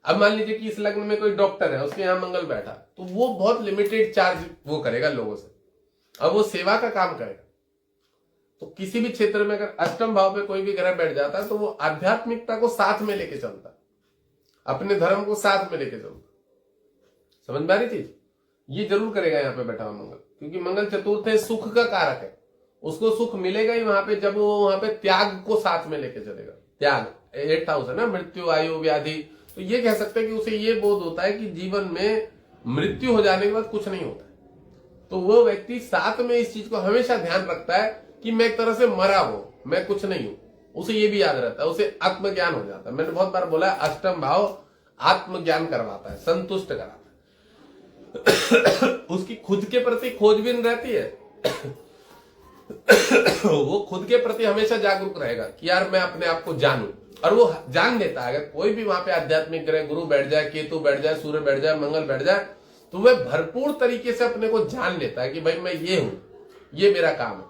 S1: अब मान लीजिए कि इस लग्न में कोई डॉक्टर है, उसके यहाँ मंगल बैठा, तो वो बहुत लिमिटेड चार्ज वो करेगा लोगों से, अब वो सेवा का काम करेगा। तो किसी भी क्षेत्र में अगर अष्टम भाव पे कोई भी ग्रह बैठ जाता है तो वो आध्यात्मिकता को साथ में लेके चलता है, अपने धर्म को साथ में लेके चलता। समझ में आ रही चीज? ये जरूर करेगा यहाँ पे बैठा हुआ मंगल, क्योंकि मंगल चतुर्थ है, सुख का कारक है, उसको सुख मिलेगा ही वहां पे जब वो वहां पे त्याग को साथ में लेके चलेगा। त्याग 8th हाउस है ना, मृत्यु, आयु, व्याधि। तो ये कह सकते हैं कि उसे ये बोध होता है कि जीवन में मृत्यु हो जाने के बाद कुछ नहीं होता है, तो वो व्यक्ति साथ में इस चीज को हमेशा ध्यान रखता है कि मैं एक तरह से मरा हूं, मैं कुछ नहीं हूं। उसे ये भी याद रहता है, उसे आत्मज्ञान हो जाता है। मैंने बहुत बार बोला है, अष्टम भाव आत्मज्ञान करवाता है, संतुष्ट कराता है उसकी खुद के प्रति खोजबीन रहती है वो खुद के प्रति हमेशा जागरूक रहेगा कि यार मैं अपने आप को जानूं, और वो जान लेता है। अगर कोई भी वहां पे आध्यात्मिक ग्रह, गुरु बैठ जाए, केतु बैठ जाए, सूर्य बैठ जाए, मंगल बैठ जाए, तो वह भरपूर तरीके से अपने को जान लेता है कि भाई मैं ये हूं, ये मेरा काम है,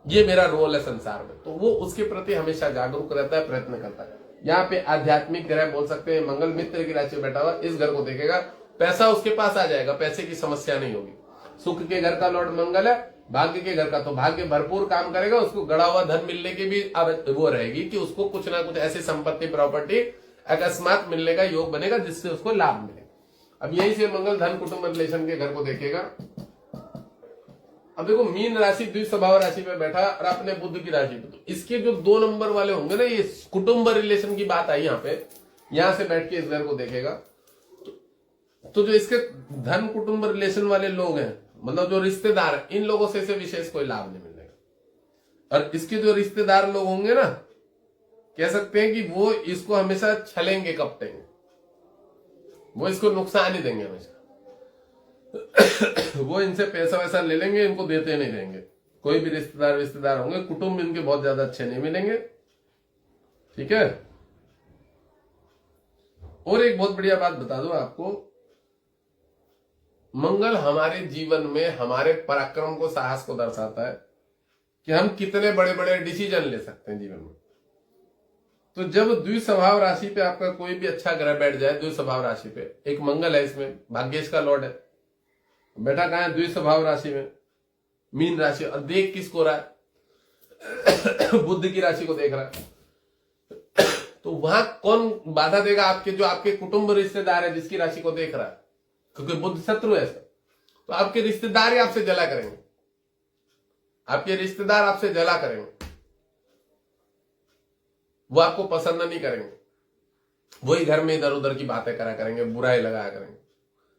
S1: ये मेरा रोल है संसार में। तो वो उसके प्रति हमेशा जागरूक रहता है, प्रयत्न करता है। यहाँ पे आध्यात्मिक ग्रह बोल सकते हैं, मंगल मित्र की राशि बैठा हुआ, इस घर को देखेगा, पैसा उसके पास आ जाएगा, पैसे की समस्या नहीं होगी। सुख के घर का लॉर्ड मंगल है, भाग्य के घर का, तो भाग्य भरपूर काम करेगा, उसको गड़ा हुआ धन मिलने की भी वो रहेगी कि उसको कुछ ना कुछ ऐसी संपत्ति, प्रॉपर्टी अकस्मात मिलने का योग बनेगा जिससे उसको लाभ मिले। अब यही से मंगल धन कुटुंब रिलेशन के घर को देखेगा। अब देखो, मीन राशि द्विस्वभाव राशि पे बैठा और अपने बुध की राशि पे, तो इसके जो 2 नंबर वाले होंगे ना, ये कुटुंब रिलेशन की बात आई यहाँ पे, यहां से बैठ के इस घर को देखेगा, तो जो इसके धन कुटुंब रिलेशन वाले लोग हैं, मतलब जो रिश्तेदार हैं, इन लोगों से विशेष कोई लाभ नहीं मिलेगा। और इसके जो रिश्तेदार लोग होंगे ना, कह सकते हैं कि वो इसको हमेशा छलेंगे, कपटेंगे, वो इसको नुकसान ही देंगे हमेशा वो इनसे पैसा वैसा ले लेंगे, इनको देते नहीं देंगे। कोई भी रिश्तेदार होंगे, कुटुंब इनके बहुत ज्यादा अच्छे नहीं मिलेंगे, ठीक है। और एक बहुत बढ़िया बात बता दूं आपको, मंगल हमारे जीवन में हमारे पराक्रम को, साहस को दर्शाता है कि हम कितने बड़े बड़े डिसीजन ले सकते हैं जीवन में। तो जब द्विस्वभाव राशि पे आपका कोई भी अच्छा ग्रह बैठ जाए, द्विस्वभाव राशि पे, एक मंगल है इसमें, भाग्येश का लॉर्ड है, बैठा कहां है? द्विस्वभाव राशि में, मीन राशि। और देख किसको रहा है? बुध की राशि को देख रहा है। तो वहां कौन बाधा देगा? आपके जो आपके कुटुंब रिश्तेदार है, जिसकी राशि को देख रहा है, क्योंकि बुध शत्रु है ऐसा, तो आपके रिश्तेदार ही आपसे जला करेंगे, आपके रिश्तेदार आपसे जला करेंगे, वो आपको पसंद नहीं करेंगे, वही घर में इधर उधर की बातें करा करेंगे, बुराई लगाया करेंगे।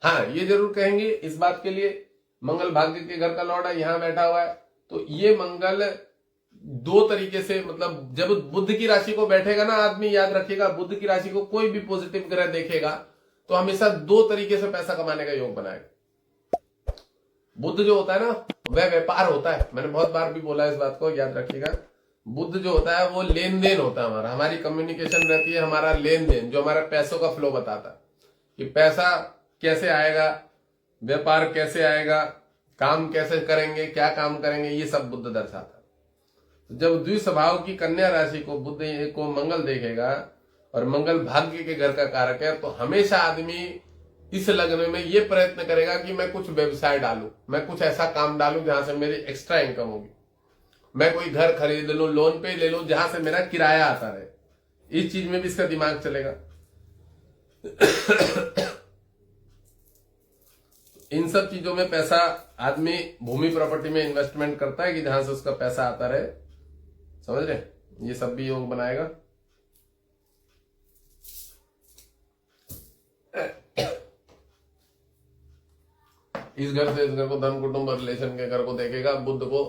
S1: हाँ, ये जरूर कहेंगे इस बात के लिए, मंगल भाग्य के घर का लॉर्ड है, यहां बैठा हुआ है, तो ये मंगल दो तरीके से, मतलब जब बुध की राशि को बैठेगा ना, आदमी याद रखिएगा, बुध की राशि को कोई भी पॉजिटिव ग्रह देखेगा तो हमेशा दो तरीके से पैसा कमाने का योग बनाएगा। बुध जो होता है ना, वह व्यापार होता है, मैंने बहुत बार भी बोला इस बात को, याद रखिएगा। बुध जो होता है वो लेन देन होता है, हमारा, हमारी कम्युनिकेशन रहती है, हमारा लेन देन, जो हमारा पैसों का फ्लो बताता है कि पैसा कैसे आएगा, व्यापार कैसे आएगा, काम कैसे करेंगे, क्या काम करेंगे, ये सब बुध दर्शाता है। जब द्विस्वभाव की कन्या राशि को बुध को मंगल देखेगा, और मंगल भाग्य के घर का कारक है, तो हमेशा आदमी इस लग्न में ये प्रयत्न करेगा कि मैं कुछ व्यवसाय डालूं, मैं कुछ ऐसा काम डालूं जहां से मेरी एक्स्ट्रा इनकम होगी, मैं कोई घर खरीद लूं, लोन पे ले लूं, जहां से मेरा किराया आता रहे। इस चीज में भी इसका दिमाग चलेगा। इन सब चीजों में पैसा आदमी भूमि प्रॉपर्टी में इन्वेस्टमेंट करता है कि जहां से उसका पैसा आता रहे, समझ रहे? ये सब भी योग बनाएगा। इस घर से इस घर को, धन कुटुंब रिलेशन के घर को देखेगा बुध को।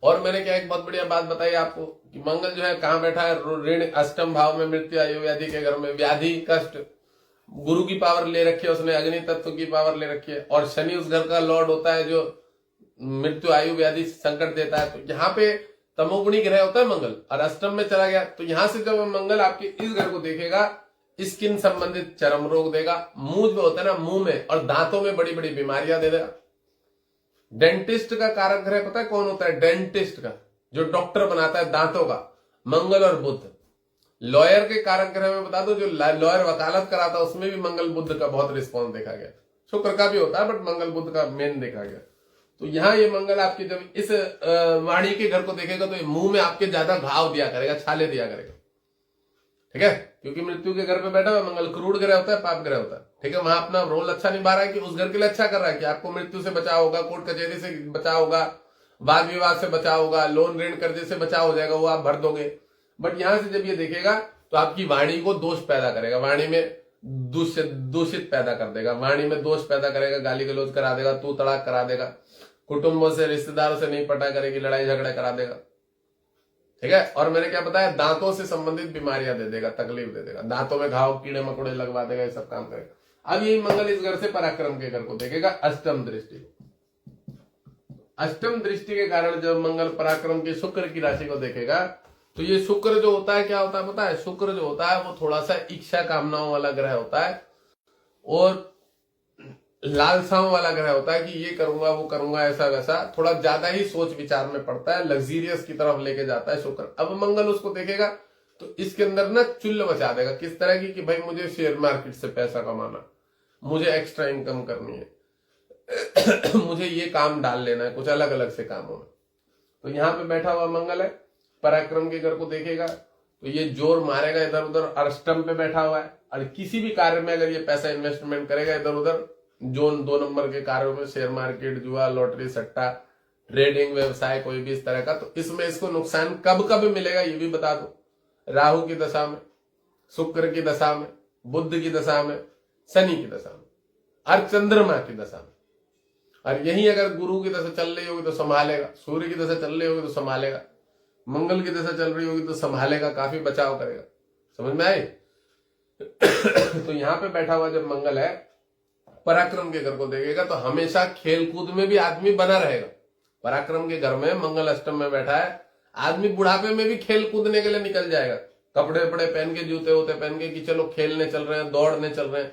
S1: और मैंने क्या एक बहुत बढ़िया बात बताई आपको कि मंगल जो है कहां बैठा है? ऋण अष्टम भाव में, मृत्यु आयु व्याधि के घर में, व्याधि कष्ट, गुरु की पावर ले रखी है उसने, अग्नि तत्व की पावर ले रखी है। और शनि उस घर का लॉर्ड होता है जो मृत्यु आयु व्याधि संकट देता है। तो यहाँ पे तमोगुणी ग्रह होता है मंगल, और अष्टम में चला गया, तो यहां से जब मंगल आपके इस घर को देखेगा, स्किन संबंधित चर्म रोग देगा, मुंह जो होता है ना, मुंह में और दांतों में बड़ी बड़ी बीमारियां दे देगा। डेंटिस्ट का कारक ग्रह पता है कौन होता है? डेंटिस्ट का, जो डॉक्टर बनाता है दांतों का, मंगल और बुध। लॉयर के कारक ग्रह में बता दो, जो लॉयर वकालत कराता है, उसमें भी मंगल बुध का बहुत रिस्पॉन्स देखा गया। शुक्र का भी होता है, बट मंगल बुध का मेन देखा गया। तो यहाँ ये मंगल आपके जब इस वाणी के घर को देखेगा, तो मुंह में आपके ज्यादा घाव दिया करेगा, छाले दिया करेगा, ठीक है? क्योंकि मृत्यु के घर पे बैठा हुआ मंगल क्रूर ग्रह होता है, पाप ग्रह होता है, ठीक है? वहां अपना रोल अच्छा निभा रहा है कि उस घर के लिए अच्छा कर रहा है कि आपको मृत्यु से बचाव होगा, कोर्ट कचहरी से बचाव होगा, वाद विवाद से बचाव होगा, लोन ऋण कर्जे से बचाव हो जाएगा, वो आप भर दोगे। बट यहां से जब ये देखेगा तो आपकी वाणी को दोष पैदा करेगा, वाणी में दूषित पैदा कर देगा, वाणी में दोष पैदा करेगा, गाली गलौज करा देगा, तू तड़ाक करा देगा, कुटुंबों से रिश्तेदारों से नहीं पटा करेगी, लड़ाई झगड़े करा देगा, ठीक है? और मैंने क्या बताया, दांतों से संबंधित बीमारियां दे देगा, तकलीफ दे देगा, दांतों में घाव, कीड़े मकोड़े लगवा देगा, ये सब काम करेगा। अब यही मंगल इस घर से पराक्रम के घर को देखेगा, अष्टम दृष्टि। अष्टम दृष्टि के कारण जब मंगल पराक्रम के शुक्र की राशि को देखेगा, तो ये शुक्र जो होता है क्या होता है पता है? शुक्र जो होता है वो थोड़ा सा इच्छा कामनाओं वाला ग्रह होता है, और लालसाओं वाला ग्रह होता है कि ये करूंगा वो करूंगा, ऐसा वैसा, थोड़ा ज्यादा ही सोच विचार में पड़ता है, लग्जीरियस की तरफ लेके जाता है शुक्र। अब मंगल उसको देखेगा तो इसके अंदर ना चुल्ल मचा देगा, किस तरह की कि भाई मुझे शेयर मार्केट से पैसा कमाना, मुझे एक्स्ट्रा इनकम करनी है, मुझे ये काम डाल लेना है, कुछ अलग अलग से काम होना। तो यहाँ पे बैठा हुआ मंगल है, पराक्रम के घर को देखेगा, तो ये जोर मारेगा इधर उधर, अष्टम पे बैठा हुआ है, और किसी भी कार्य में अगर ये पैसा इन्वेस्टमेंट करेगा इधर उधर, जोन 2 नंबर के कार्यों में, शेयर मार्केट, जुआ, लॉटरी, सट्टा, ट्रेडिंग, व्यवसाय कोई भी इस तरह का, तो इसमें इसको नुकसान कब कब मिलेगा ये भी बता दो। राहु की दशा में, शुक्र की दशा में, बुध की दशा में, शनि की दशा में, और चंद्रमा की दशा में। और यही अगर गुरु की दशा चल रही होगी तो संभालेगा, सूर्य की दशा चल रही होगी तो संभालेगा, मंगल की दशा चल रही होगी तो संभालेगा, काफी बचाव करेगा। समझ में आई? तो यहां पे बैठा हुआ जब मंगल है, पराक्रम के घर को देखेगा, तो हमेशा खेल कूद में भी आदमी बना रहेगा। पराक्रम के घर में मंगल अष्टम में बैठा है, आदमी बुढ़ापे में भी खेल कूदने के लिए निकल जाएगा, कपड़े वपड़े पहन के, जूते वूते पहन के, कि चलो खेलने चल रहे हैं, दौड़ने चल रहे हैं,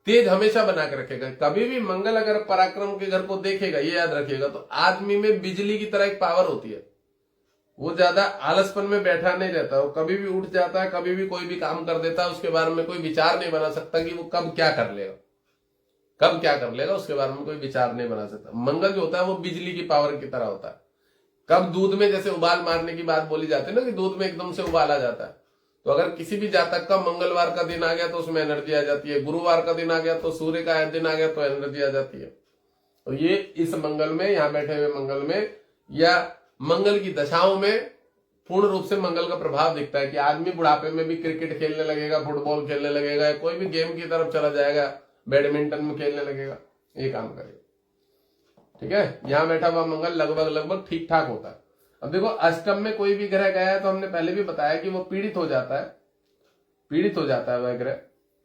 S1: तेज हमेशा बना के रखेगा। कभी भी मंगल अगर पराक्रम के घर को देखेगा, ये याद रखिएगा, तो आदमी में बिजली की तरह एक पावर होती है, वो ज्यादा आलसपन में बैठा नहीं रहता, वो कभी भी उठ जाता है, कभी भी कोई भी काम कर देता है, उसके बारे में कोई विचार नहीं बना सकता कि वो कब क्या कर लेगा, कब क्या कर लेगा, उसके बारे में कोई विचार नहीं बना सकता। मंगल जो होता है वो बिजली की पावर की तरह होता है। कब दूध में जैसे उबाल मारने की बात बोली जाती है ना कि दूध में एकदम से उबाल आ जाता है, तो अगर किसी भी जातक का मंगलवार का दिन आ गया तो उसमें एनर्जी आ जाती है, गुरुवार का दिन आ गया तो सूर्य का दिन आ गया तो एनर्जी आ जाती है। तो ये इस मंगल में, यहां बैठे हुए मंगल में या मंगल की दशाओं में पूर्ण रूप से मंगल का प्रभाव दिखता है कि आदमी बुढ़ापे में भी क्रिकेट खेलने लगेगा, फुटबॉल खेलने लगेगा, या कोई भी गेम की तरफ चला जाएगा, बैडमिंटन में खेलने लगेगा, ये काम करेगा। ठीक है, यहां बैठा हुआ मंगल लगभग ठीक ठाक होता है। अब देखो अष्टम में कोई भी ग्रह गया है तो हमने पहले भी बताया कि वो पीड़ित हो जाता है वह ग्रह,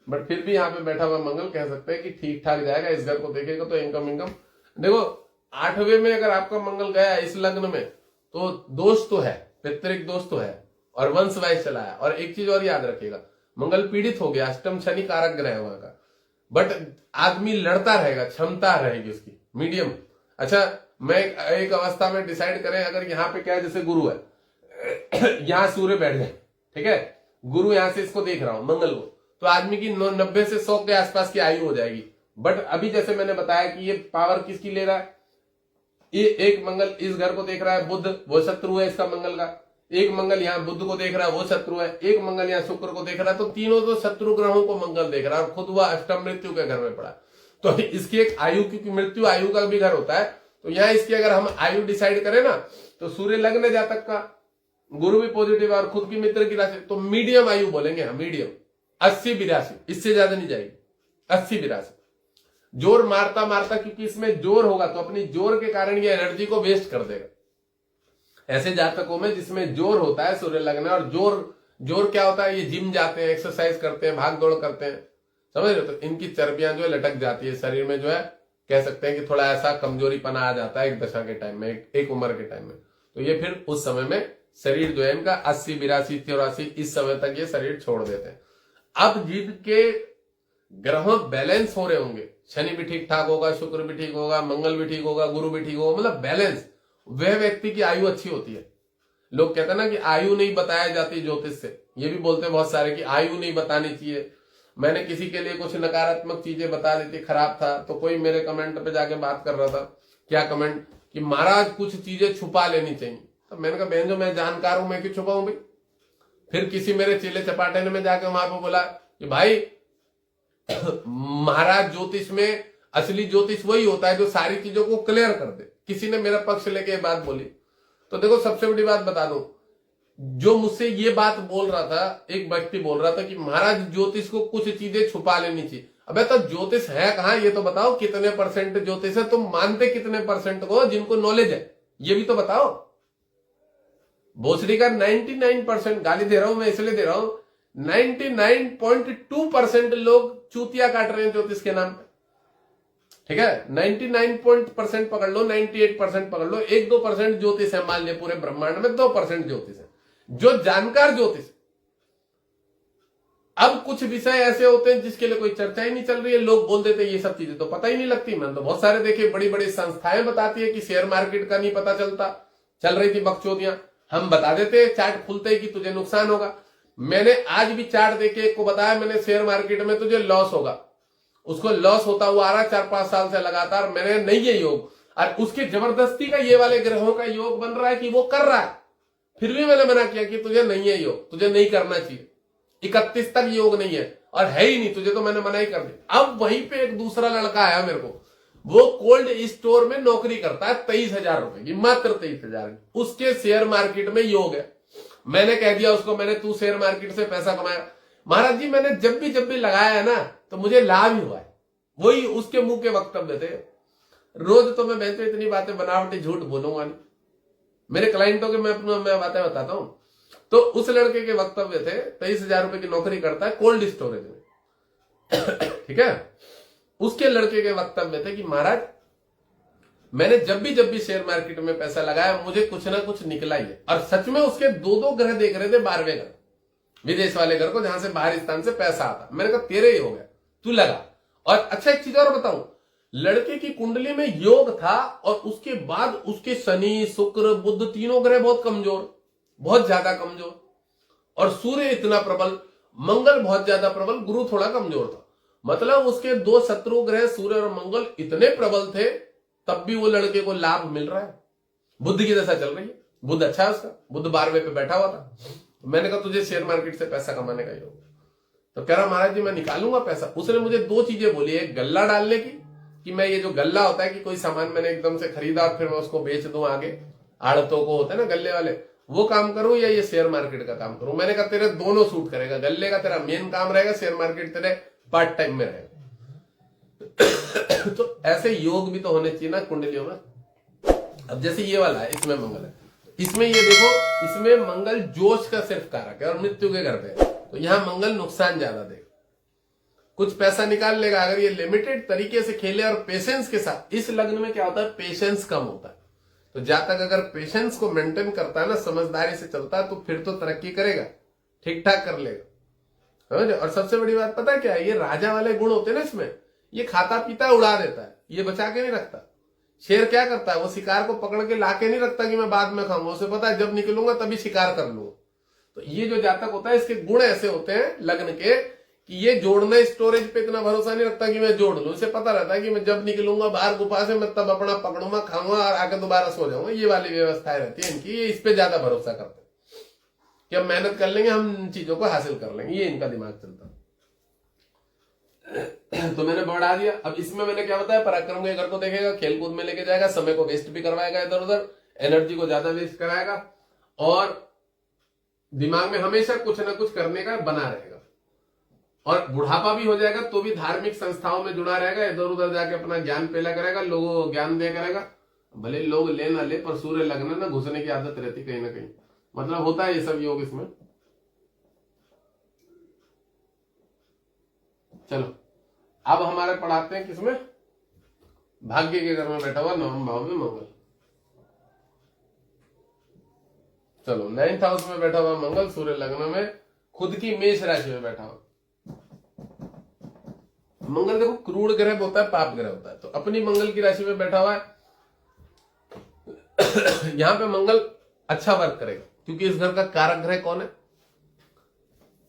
S1: बट फिर भी यहाँ पे बैठा हुआ मंगल कह सकते हैं कि ठीक ठाक जाएगा। इस घर को देखेगा तो इनकम देखो 8वें में अगर आपका मंगल गया इस लग्न में तो दोष तो है, पैतृक दोष तो है और वंश वाइज चला है। और एक चीज और याद रखिएगा, मंगल पीड़ित हो गया, अष्टम शनि कारक ग्रह है वहां का, बट आदमी लड़ता रहेगा, क्षमता रहेगी उसकी मीडियम। अच्छा, मैं एक अवस्था में डिसाइड करें, अगर यहाँ पे क्या है, जैसे गुरु है यहाँ सूर्य बैठ गए, ठीक है, गुरु यहां से इसको देख रहा हूं मंगल को, तो आदमी की 90 से 100 के आसपास की आयु हो जाएगी। बट अभी जैसे मैंने बताया कि ये पावर किसकी ले रहा है, ये एक मंगल इस घर को देख रहा है, बुध वो शत्रु है इसका मंगल का, एक मंगल यहाँ बुध को देख रहा है वो शत्रु है, एक मंगल यहाँ शुक्र को देख रहा है, तो तीनों तो शत्रु ग्रहों को मंगल देख रहा है और खुद वह अष्टम मृत्यु के घर में पड़ा। तो इसकी एक आयु, क्योंकि मृत्यु आयु का भी घर होता है, तो यहाँ इसकी अगर हम आयु डिसाइड करें ना तो सूर्य लग्न जातक का, गुरु भी पॉजिटिव है और खुद की मित्र की राशि, तो मीडियम आयु बोलेंगे हम, मीडियम 80-82, इससे ज्यादा नहीं जाएगी, 80-82 जोर मारता मारता, क्योंकि इसमें जोर होगा तो अपनी जोर के कारण ये एनर्जी को वेस्ट कर देगा। ऐसे जातकों में जिसमें जोर होता है सूर्य लग्न, और जोर क्या होता है, ये जिम जाते हैं, एक्सरसाइज करते हैं, भाग दौड़ करते हैं, समझ रहे हो, तो इनकी चर्बियां जो है लटक जाती है शरीर में, जो है कह सकते हैं कि थोड़ा ऐसा कमजोरीपना आ जाता है एक दशा के टाइम में, एक उम्र के टाइम में। तो ये फिर उस समय में शरीर जो है इनका 80-82-83 इस समय तक ये शरीर छोड़ देते हैं। अब जिनके ग्रहों बैलेंस हो रहे होंगे, शनि भी ठीक ठाक होगा, शुक्र भी ठीक होगा, मंगल भी ठीक होगा, गुरु भी ठीक होगा, मतलब बैलेंस, वह व्यक्ति की आयु अच्छी होती है। लोग कहते हैं ना कि आयु नहीं बताया जाती ज्योतिष से, ये भी बोलते हैं बहुत सारे कि आयु नहीं बतानी चाहिए। मैंने किसी के लिए कुछ नकारात्मक चीजें बता दी थी, खराब था, तो कोई मेरे कमेंट पे जाके बात कर रहा था, क्या कमेंट, कि महाराज कुछ चीजें छुपा लेनी चाहिए। तो मैंने कहा बहन जो मैं जानकार हूं, मैं क्यों छुपाऊं भाई। फिर किसी मेरे चेले चपाटे ने में जाके वहां पर बोला कि भाई महाराज ज्योतिष में असली ज्योतिष वही होता है जो सारी चीजों को क्लियर कर दे। किसी ने मेरा पक्ष लेके ये बात बोली, तो देखो सबसे बड़ी बात बता दूं, जो मुझसे ये बात बोल रहा था, एक व्यक्ति बोल रहा था कि महाराज ज्योतिष को कुछ चीजें छुपा लेनी चाहिए। अबे तो ज्योतिष है कहां, ये तो बताओ, कितने % ज्योतिष है, तुम मानते कितने % को जिनको नॉलेज है, ये भी तो बताओ। भोसड़ी का 99%, गाली दे रहा हूं मैं इसलिए दे रहा हूं, 99.2% लोग चूतिया काट रहे हैं ज्योतिष के नाम पे, ठीक है। 99% पकड़ लो, 98% पकड़ लो, 1-2% ज्योतिष है, मान लिया पूरे ब्रह्मांड में 2% ज्योतिष है जो जानकार ज्योतिष। अब कुछ विषय ऐसे होते हैं जिसके लिए कोई चर्चा ही नहीं चल रही है, लोग बोल देते हैं ये सब चीजें तो पता ही नहीं लगती। मैंने तो बहुत सारे देखे, बड़ी बड़ी संस्थाएं बताती है कि शेयर मार्केट का नहीं पता चलता, चल रही थी बकचोदियां, हम बता देते चार्ट खुलते ही कि तुझे नुकसान होगा। मैंने आज भी चार्ट देके को बताया, मैंने शेयर मार्केट में तुझे लॉस होगा, उसको लॉस होता हुआ आ रहा 4-5 साल से लगातार, मैंने नहीं ये योग, और उसके जबरदस्ती का ये वाले ग्रहों का योग बन रहा है कि वो कर रहा है, फिर भी मैंने मना किया कि तुझे नहीं है योग, तुझे नहीं करना चाहिए, 31 तक योग नहीं है और है ही नहीं तुझे, तो मैंने मना ही कर दिया। अब वहीं पे एक दूसरा लड़का आया मेरे को, वो कोल्ड स्टोर में नौकरी करता है 23,000 रुपए की, मात्र 23,000 की, उसके शेयर मार्केट में योग है। मैंने कह दिया उसको, मैंने तू शेयर मार्केट से पैसा कमाया, महाराज जी मैंने जब भी लगाया है ना तो मुझे लाभ ही हुआ है। वही उसके मुंह के वक्तव्य थे। रोज तो मैं तो इतनी बातें बनावटी झूठ बोलूंगा नहीं, मेरे क्लाइंटों के मैं बातें बताता हूं। तो उस लड़के के वक्तव्य थे, 23,000 रुपए की नौकरी करता है कोल्ड स्टोरेज में, ठीक है। उसके लड़के के वक्तव्य थे कि महाराज मैंने जब भी शेयर मार्केट में पैसा लगाया मुझे कुछ ना कुछ निकला ही है। और सच में उसके 2 ग्रह देख रहे थे, 12वें घर, विदेश वाले घर को, जहां से बाहरी स्थान से पैसा आता। मैंने कहा तेरे ही हो गया, तू लगा। और अच्छा एक चीज और बताऊं, लड़के की कुंडली में योग था और उसके बाद उसके शनि शुक्र बुध तीनों ग्रह बहुत कमजोर, बहुत ज्यादा कमजोर, और सूर्य इतना प्रबल, मंगल बहुत ज्यादा प्रबल, गुरु थोड़ा कमजोर था। मतलब उसके दो शत्रु ग्रह सूर्य और मंगल इतने प्रबल थे, तब भी वो लड़के को लाभ मिल रहा है। बुद्ध की दशा चल रही है, बुद्ध अच्छा है उसका, बुद्ध 12वें पे बैठा हुआ था। मैंने कहा तुझे शेयर मार्केट से पैसा कमाने का योग, तो कह रहा महाराज जी मैं निकालूंगा पैसा। उसने मुझे दो चीजें बोली, एक गल्ला डालने की, कि मैं ये जो गल्ला होता है कि कोई सामान मैंने एकदम से खरीदा और फिर मैं उसको बेच दूं आगे, आड़तों को होता है ना गल्ले वाले, वो काम करूं, या ये शेयर मार्केट का काम करूं। मैंने कहा तेरे दोनों सूट करेगा, गल्ले का तेरा मेन काम रहेगा, शेयर मार्केट तेरे पार्ट टाइम में रहेगा। तो ऐसे योग भी तो होने चाहिए ना कुंडलियों में। अब जैसे ये वाला है, इसमें मंगल है, इसमें ये देखो, इसमें मंगल जोश का सिर्फ कारक है और मृत्यु के घर पे है, तो यहां मंगल नुकसान ज्यादा देगा, कुछ पैसा निकाल लेगा अगर ये लिमिटेड तरीके से खेले और पेशेंस के साथ। इस लग्न में क्या होता है, पेशेंस कम होता है, तो जहां तक अगर पेशेंस को मेंटेन करता है ना, समझदारी से चलता है, तो फिर तो तरक्की करेगा, ठीक ठाक कर लेगा। और सबसे बड़ी बात पता है क्या है, ये राजा वाले गुण होते हैं ना इसमें, ये खाता पीता उड़ा देता है, ये बचा के नहीं रखता। शेर क्या करता है, वो शिकार को पकड़ के लाके नहीं रखता कि मैं बाद में खाऊंगा, उसे पता है जब निकलूंगा तभी शिकार कर लूंगा। तो ये जो जातक होता है, इसके गुण ऐसे होते हैं लग्न के, कि ये जोड़ना स्टोरेज पे इतना भरोसा नहीं रखता कि मैं जोड़ लूं, इसे पता रहता है कि मैं जब निकलूंगा बाहर गुफा से, मैं तब अपना पकड़ूंगा, खाऊंगा और आके दोबारा सो जाऊंगा। ये वाली व्यवस्थाएं रहती है इनकी, ये इस पे ज्यादा भरोसा करते हैं कि हम मेहनत कर लेंगे, हम चीजों को हासिल कर लेंगे, ये इनका दिमाग चलता है। तो मैंने बढ़ा दिया। अब इसमें मैंने क्या बताया, पराक्रम के घर को देखेगा, खेलकूद में लेके जाएगा, समय को वेस्ट भी करवाएगा इधर उधर, एनर्जी को ज्यादा वेस्ट कराएगा, और दिमाग में हमेशा कुछ ना कुछ करने का बना रहेगा, और बुढ़ापा भी हो जाएगा तो भी धार्मिक संस्थाओं में जुड़ा रहेगा, इधर उधर जाके अपना ज्ञान पेला करेगा, लोगों को ज्ञान दे करेगा, भले लोग ले ना ले, पर सूर्य लगने ना घुसने की आदत रहती कहीं ना कहीं, मतलब होता है ये सब योग इसमें। चलो अब हमारे पढ़ाते हैं किसमें, भाग्य के घर में बैठा हुआ नवम भाव में मंगल। चलो 9th हाउस में बैठा हुआ मंगल, सूर्य लग्न में, खुद की मेष राशि में बैठा हुआ मंगल। देखो क्रूर ग्रह होता है, पाप ग्रह होता है, तो अपनी मंगल की राशि में बैठा हुआ है। यहां पे मंगल अच्छा वर्क करेगा, क्योंकि इस घर का कारक ग्रह कौन है,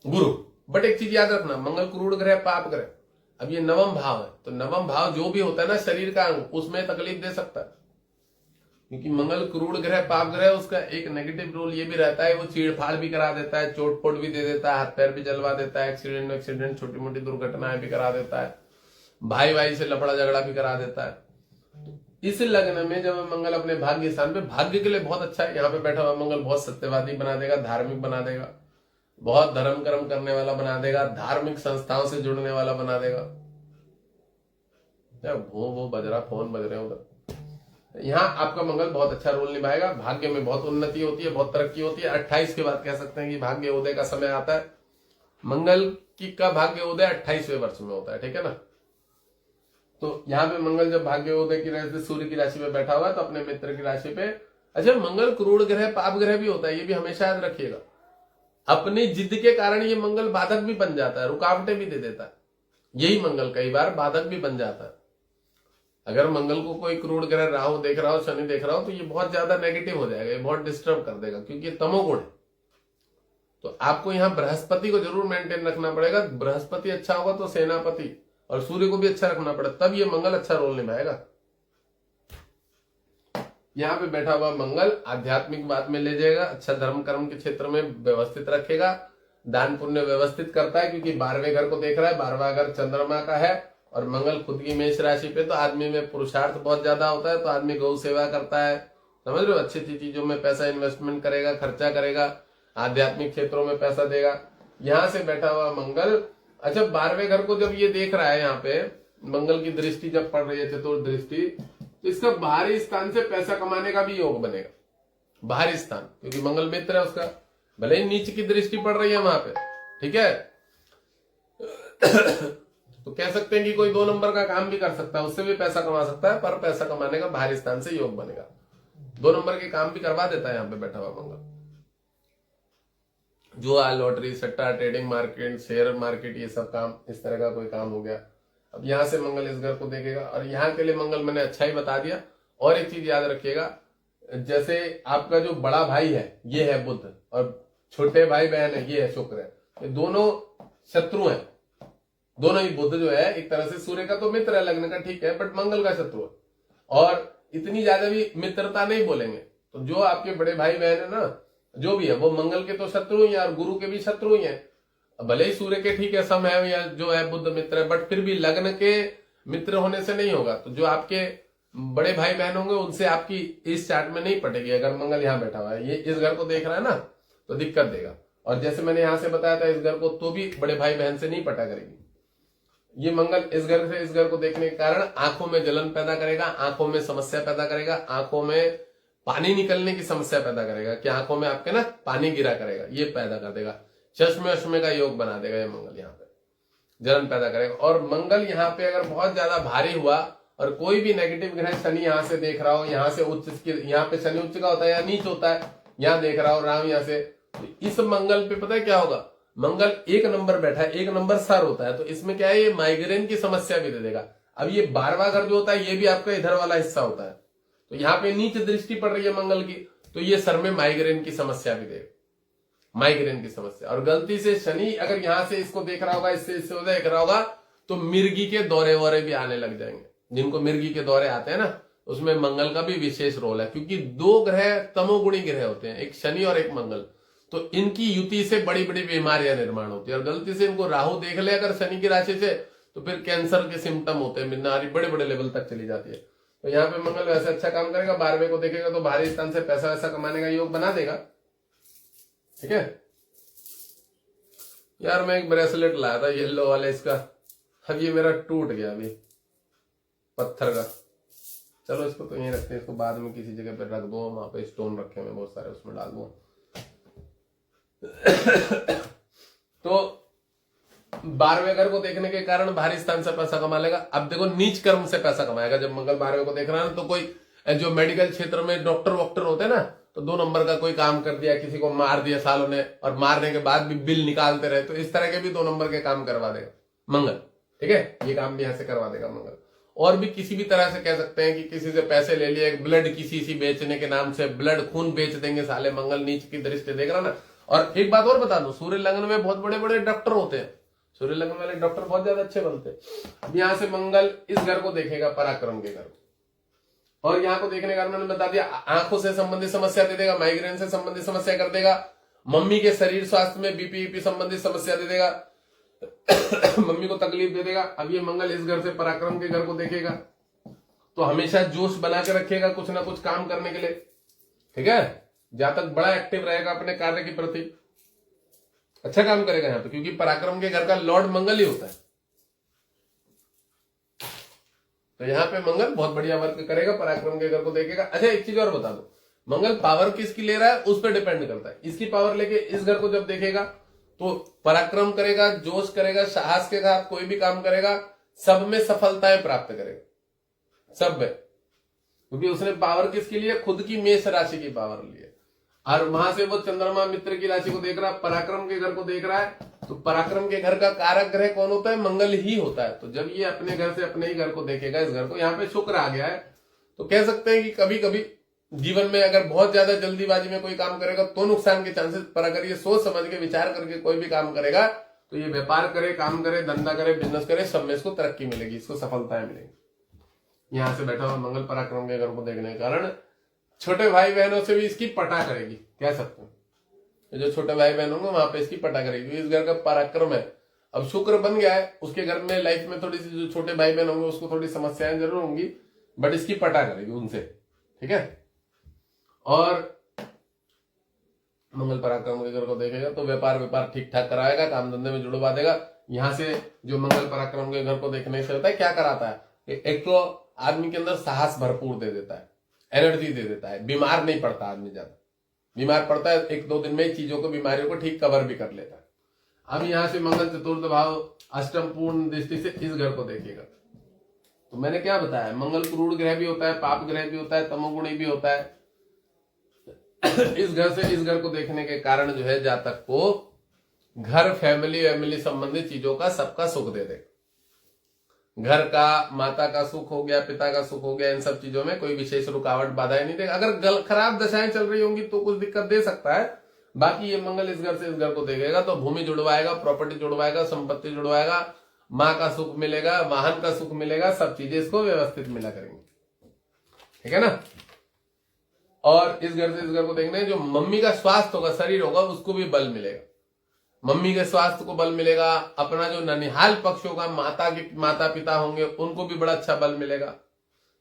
S1: गुरु। बट एक चीज याद रखना, मंगल क्रूर ग्रह, पाप ग्रह, अब ये नवम भाव है, तो नवम भाव जो भी होता है ना शरीर का अंग, उसमें तकलीफ दे सकता है, क्योंकि मंगल क्रूर ग्रह, पाप ग्रह, उसका एक नेगेटिव रोल ये भी रहता है, वो चीड़फाड़ भी करा देता है, चोट फोट भी दे देता है, हाथ पैर भी जलवा देता है, एक्सीडेंट छोटी मोटी दुर्घटनाएं भी करा देता है, भाई भाई से लफड़ा झगड़ा भी करा देता है। इस लग्न में जब मंगल अपने भाग्य स्थान पे, भाग्य के लिए बहुत अच्छा है, यहाँ पे बैठा हुआ मंगल बहुत सत्यवादी बना देगा, धार्मिक बना देगा, बहुत धर्म कर्म करने वाला बना देगा, धार्मिक संस्थाओं से जुड़ने वाला बना देगा। वो बज रहा, फोन बज रहे हैं उधर। यहाँ आपका मंगल बहुत अच्छा रोल निभाएगा, भाग्य में बहुत उन्नति होती है, बहुत तरक्की होती है। 28 के बाद कह सकते हैं कि भाग्य उदय का समय आता है। मंगल की का भाग्य उदय 28वें वर्ष में होता है, ठीक है ना। तो यहाँ पे मंगल जब भाग्य उदय की राशि, सूर्य की राशि में बैठा हुआ है, तो अपने मित्र की राशि पे। अच्छा, मंगल क्रूर ग्रह, पाप ग्रह भी होता है, ये भी हमेशा याद रखिएगा। अपनी जिद के कारण ये मंगल बाधक भी बन जाता है, रुकावटें भी दे देता है। यही मंगल कई बार बाधक भी बन जाता है। अगर मंगल को कोई क्रूर ग्रह राहु देख रहा हो, शनि देख रहा हो, तो ये बहुत ज्यादा नेगेटिव हो जाएगा, ये बहुत डिस्टर्ब कर देगा, क्योंकि ये तमोगुण है। तो आपको यहाँ बृहस्पति को जरूर मेंटेन रखना पड़ेगा। बृहस्पति अच्छा होगा तो सेनापति और सूर्य को भी अच्छा रखना पड़ेगा, तब ये मंगल अच्छा रोल निभाएगा। यहाँ पे बैठा हुआ मंगल आध्यात्मिक बात में ले जाएगा, अच्छा धर्म कर्म के क्षेत्र में व्यवस्थित रखेगा, दान पुण्य व्यवस्थित करता है, क्योंकि 12वें घर को देख रहा है, 12वां घर चंद्रमा का है, और मंगल खुद की मेष राशि पे, तो आदमी में पुरुषार्थ बहुत ज्यादा होता है, तो आदमी गौ सेवा करता है, समझ रहे हो, अच्छी अच्छी चीजों में पैसा इन्वेस्टमेंट करेगा, खर्चा करेगा, आध्यात्मिक क्षेत्रों में पैसा देगा। यहां से बैठा हुआ मंगल, अच्छा 12वें घर को जब ये देख रहा है, यहाँ पे मंगल की दृष्टि जब पड़ रही है, चतुर्थ दृष्टि, तो इसका बाहरी स्थान से पैसा कमाने का भी योग बनेगा। बाहरी स्थान, क्योंकि मंगल मित्र है उसका, भले ही नीच की दृष्टि पड़ रही है वहां पे, ठीक है। तो कह सकते हैं कि कोई 2 नंबर का काम भी कर सकता है, उससे भी पैसा कमा सकता है, पर पैसा कमाने का बाहरी स्थान से योग बनेगा। 2 नंबर के काम भी करवा देता है यहाँ पे बैठा हुआ मंगल। जुआ, लॉटरी, सट्टा, ट्रेडिंग मार्केट, शेयर मार्केट, ये सब काम, इस तरह का कोई काम हो गया। अब यहां से मंगल इस घर को देखेगा, और यहाँ के लिए मंगल मैंने अच्छा ही बता दिया। और एक चीज याद रखिएगा, जैसे आपका जो बड़ा भाई है ये है बुध और छोटे भाई बहन है ये है शुक्र है, ये दोनों शत्रु हैं। दोनों ही, बुध जो है एक तरह से सूर्य का तो मित्र है लग्न का, ठीक है, बट मंगल का शत्रु है। और इतनी ज्यादा भी मित्रता नहीं बोलेंगे। तो जो आपके बड़े भाई बहन है ना, जो भी है वो मंगल के तो शत्रु ही है और गुरु के भी शत्रु ही है। भले ही सूर्य के ठीक है सम है या जो है बुध मित्र है, बट फिर भी लग्न के मित्र होने से नहीं होगा। तो जो आपके बड़े भाई बहन होंगे उनसे आपकी इस चार्ट में नहीं पटेगी अगर मंगल यहाँ बैठा हुआ है। ये इस घर को देख रहा है ना तो दिक्कत देगा। और जैसे मैंने यहां से बताया था इस घर को, तो भी बड़े भाई बहन से नहीं पटा करेगी। ये मंगल इस घर से इस घर को देखने के कारण आंखों में जलन पैदा करेगा, आंखों में समस्या पैदा करेगा, आंखों में पानी निकलने की समस्या पैदा करेगा कि आंखों में आपके ना पानी गिरा करेगा, ये पैदा कर देगा। चश्मे अश्मे का योग बना देगा ये मंगल, यहाँ पे जलन पैदा करेगा। और मंगल यहाँ पे अगर बहुत ज्यादा भारी हुआ और कोई भी नेगेटिव ग्रह शनि यहाँ से देख रहा हो, यहाँ से उच्च, यहाँ पे शनि उच्च का होता है या नीच होता है, यहाँ देख रहा हो राहु यहाँ से, तो इस मंगल पे पता है क्या होगा, मंगल एक नंबर बैठा है, एक नंबर सर होता है, तो इसमें क्या है, ये माइग्रेन की समस्या भी दे देगा। अब ये 12वां घर जो होता है ये भी आपका इधर वाला हिस्सा होता है, तो यहाँ पे नीच दृष्टि पड़ रही है मंगल की, तो ये सर में माइग्रेन की समस्या भी देगा, माइग्रेन की समस्या। और गलती से शनि अगर यहां से इसको देख रहा होगा, इससे देख रहा होगा, तो मिर्गी के दौरे वौरे भी आने लग जाएंगे। जिनको मिर्गी के दौरे आते हैं ना, उसमें मंगल का भी विशेष रोल है, क्योंकि दो ग्रह तमोगुणी ग्रह होते हैं, एक शनि और एक मंगल। तो इनकी युति से बड़ी बड़ी बीमारियां निर्माण होती है। और गलती से इनको राहु देख ले अगर शनि की राशि से, तो फिर कैंसर के सिम्टम होते हैं, बीमारी बड़े बड़े लेवल तक चली जाती है। तो यहाँ पे मंगल वैसे अच्छा काम करेगा, 12वें को देखेगा तो भारी स्थान से पैसा वैसा कमाने का योग बना देगा। ठीक है यार, मैं एक ब्रेसलेट लाया था येलो वाला इसका, अब ये मेरा टूट गया अभी, पत्थर का। चलो इसको तो यहीं रखते हैं, इसको बाद में किसी जगह पे रख दो, वहां पे स्टोन रखे हुए बहुत सारे, उसमें डाल दो। तो 12वें घर को देखने के कारण भारी स्थान से पैसा कमा लेगा। अब देखो नीच कर्म से पैसा कमाएगा जब मंगल 12वें को देख रहा है ना, तो कोई जो मेडिकल क्षेत्र में डॉक्टर वॉक्टर होते हैं ना, तो 2 नंबर का कोई काम कर दिया, किसी को मार दिया सालों ने, और मारने के बाद भी बिल निकालते रहे, तो इस तरह के भी 2 नंबर के काम करवा देगा मंगल। ठीक है, ये काम भी यहां से करवा देगा मंगल। और भी किसी भी तरह से कह सकते हैं कि किसी से पैसे ले लिए, ब्लड किसी से बेचने के नाम से ब्लड खून बेच देंगे साले, मंगल नीच की दृष्टि देख रहा ना। और एक बात और बता दूं, सूर्य लग्न में बहुत बड़े बड़े डॉक्टर होते हैं, सूर्य लग्न वाले डॉक्टर बहुत ज्यादा अच्छे बनते हैं। अब यहां से मंगल इस घर को देखेगा, पराक्रम के घर को, और यहाँ को देखने का मैंने बता दिया, आंखों से संबंधित समस्या दे देगा, माइग्रेन से संबंधित समस्या कर देगा, मम्मी के शरीर स्वास्थ्य में बीपी संबंधित समस्या दे देगा, मम्मी को तकलीफ दे देगा। अब ये मंगल इस घर से पराक्रम के घर को देखेगा, तो हमेशा जोश बना के रखेगा कुछ ना कुछ काम करने के लिए। ठीक है, जहां तक बड़ा एक्टिव रहेगा अपने कार्य के प्रति, अच्छा काम करेगा यहाँ पे, क्योंकि पराक्रम के घर का लॉर्ड मंगल ही होता है। तो यहाँ पे मंगल बहुत बढ़िया वर्क करेगा, पराक्रम के घर को देखेगा। अच्छा एक चीज और बता दो, मंगल पावर किसकी ले रहा है उस पर डिपेंड करता है। इसकी पावर लेके इस घर को जब देखेगा तो पराक्रम करेगा, जोश करेगा, साहस के साथ कोई भी काम करेगा, सब में सफलताएं प्राप्त करेगा, सब में, क्योंकि उसने पावर किसकी लिए, खुद की मेष राशि की पावर ली है। और वहां से वो चंद्रमा मित्र की राशि को देख रहा है, पराक्रम के घर को देख रहा है, तो पराक्रम के घर का कारक ग्रह कौन होता है, मंगल ही होता है। तो जब ये अपने घर से अपने ही घर को देखेगा, इस घर को, यहाँ पे शुक्र आ गया है, तो कह सकते हैं कि कभी कभी जीवन में अगर बहुत ज्यादा जल्दीबाजी में कोई काम करेगा तो नुकसान के चांसेस, पर अगर ये सोच समझ के विचार करके कोई भी काम करेगा, तो ये व्यापार करे, काम करे, धंधा करे, बिजनेस करे, सब में इसको तरक्की मिलेगी, इसको सफलताएं मिलेगी। यहां से बैठा हुआ मंगल पराक्रम के घर को देखने के कारण छोटे भाई बहनों से भी इसकी पटा करेगी, कह सकते हैं। जो छोटे भाई बहन होंगे वहां पे इसकी पटा करेगी, इस घर का पराक्रम है। अब शुक्र बन गया है, उसके घर में लाइफ में थोड़ी सी जो छोटे भाई बहन होंगे उसको थोड़ी समस्याएं जरूर होंगी, बट इसकी पटा करेगी उनसे। ठीक है, और मंगल पराक्रम के घर को देखेगा तो व्यापार ठीक ठाक कराएगा, काम धंधे में जुड़वा देगा। यहां से जो मंगल पराक्रम के घर को देखने से होता है, क्या कराता है, एक तो आदमी के अंदर साहस भरपूर दे देता है, एनर्जी दे देता है, बीमार नहीं पड़ता आदमी, ज्यादा बीमार पड़ता है 1-2 दिन में चीजों को, बीमारियों को ठीक कवर भी कर लेता है। अब यहां से मंगल चतुर्थ भाव अष्टम पूर्ण दृष्टि से इस घर को देखेगा, तो मैंने क्या बताया, मंगल क्रूर ग्रह भी होता है, पाप ग्रह भी होता है, तमोगुणी भी होता है। इस घर से इस घर को देखने के कारण जो है जातक को घर, फैमिली संबंधित चीजों का सबका सुख दे देगा। घर का, माता का सुख हो गया, पिता का सुख हो गया, इन सब चीजों में कोई विशेष रुकावट बाधाएं नहीं देगा। अगर खराब दशाएं चल रही होंगी तो कुछ दिक्कत दे सकता है। बाकी ये मंगल इस घर से इस घर को देखेगा तो भूमि जुड़वाएगा, प्रॉपर्टी जुड़वाएगा, संपत्ति जुड़वाएगा, माँ का सुख मिलेगा, वाहन का सुख मिलेगा, सब चीजें इसको व्यवस्थित मिला करेंगे। ठीक है ना। और इस घर से इस घर को देखना है, जो मम्मी का स्वास्थ्य होगा, शरीर होगा, उसको भी बल मिलेगा। मम्मी के स्वास्थ्य को बल मिलेगा। अपना जो ननिहाल पक्ष होगा, माता पिता होंगे, उनको भी बड़ा अच्छा बल मिलेगा।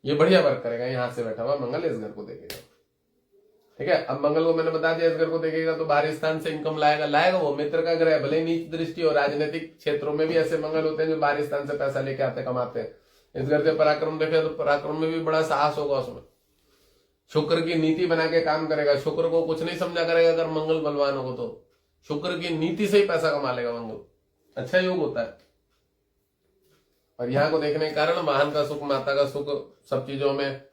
S1: ये बढ़िया वर्क करेगा। यहां से बैठा हुआ मंगल इस घर को देखेगा। ठीक है। अब मंगल को मैंने बता दिया, इस घर को देखेगा तो बाहरी स्थान से इनकम लाएगा। वो मित्र का ग्रह, भले नीच दृष्टि और राजनीतिक क्षेत्रों में भी ऐसे मंगल होते हैं जो बाहरी स्थान से पैसा लेके आते कमाते हैं। इस घर से पराक्रम देखे तो पराक्रम में भी बड़ा साहस होगा उसमें। शुक्र की नीति बना के काम करेगा। शुक्र को कुछ नहीं समझा करेगा। अगर मंगल बलवान होगा तो शुक्र की नीति से ही पैसा कमा लेगा मंगल। अच्छा योग होता है। और यहां को देखने के कारण वाहन का सुख, माता का सुख, सब चीजों में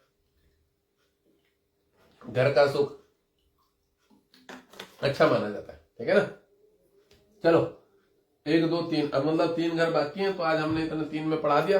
S1: घर का सुख अच्छा माना जाता है। ठीक है ना। चलो 1 2 3, अब मतलब 3 घर बाकी हैं तो आज हमने इतने 3 में पढ़ा दिया।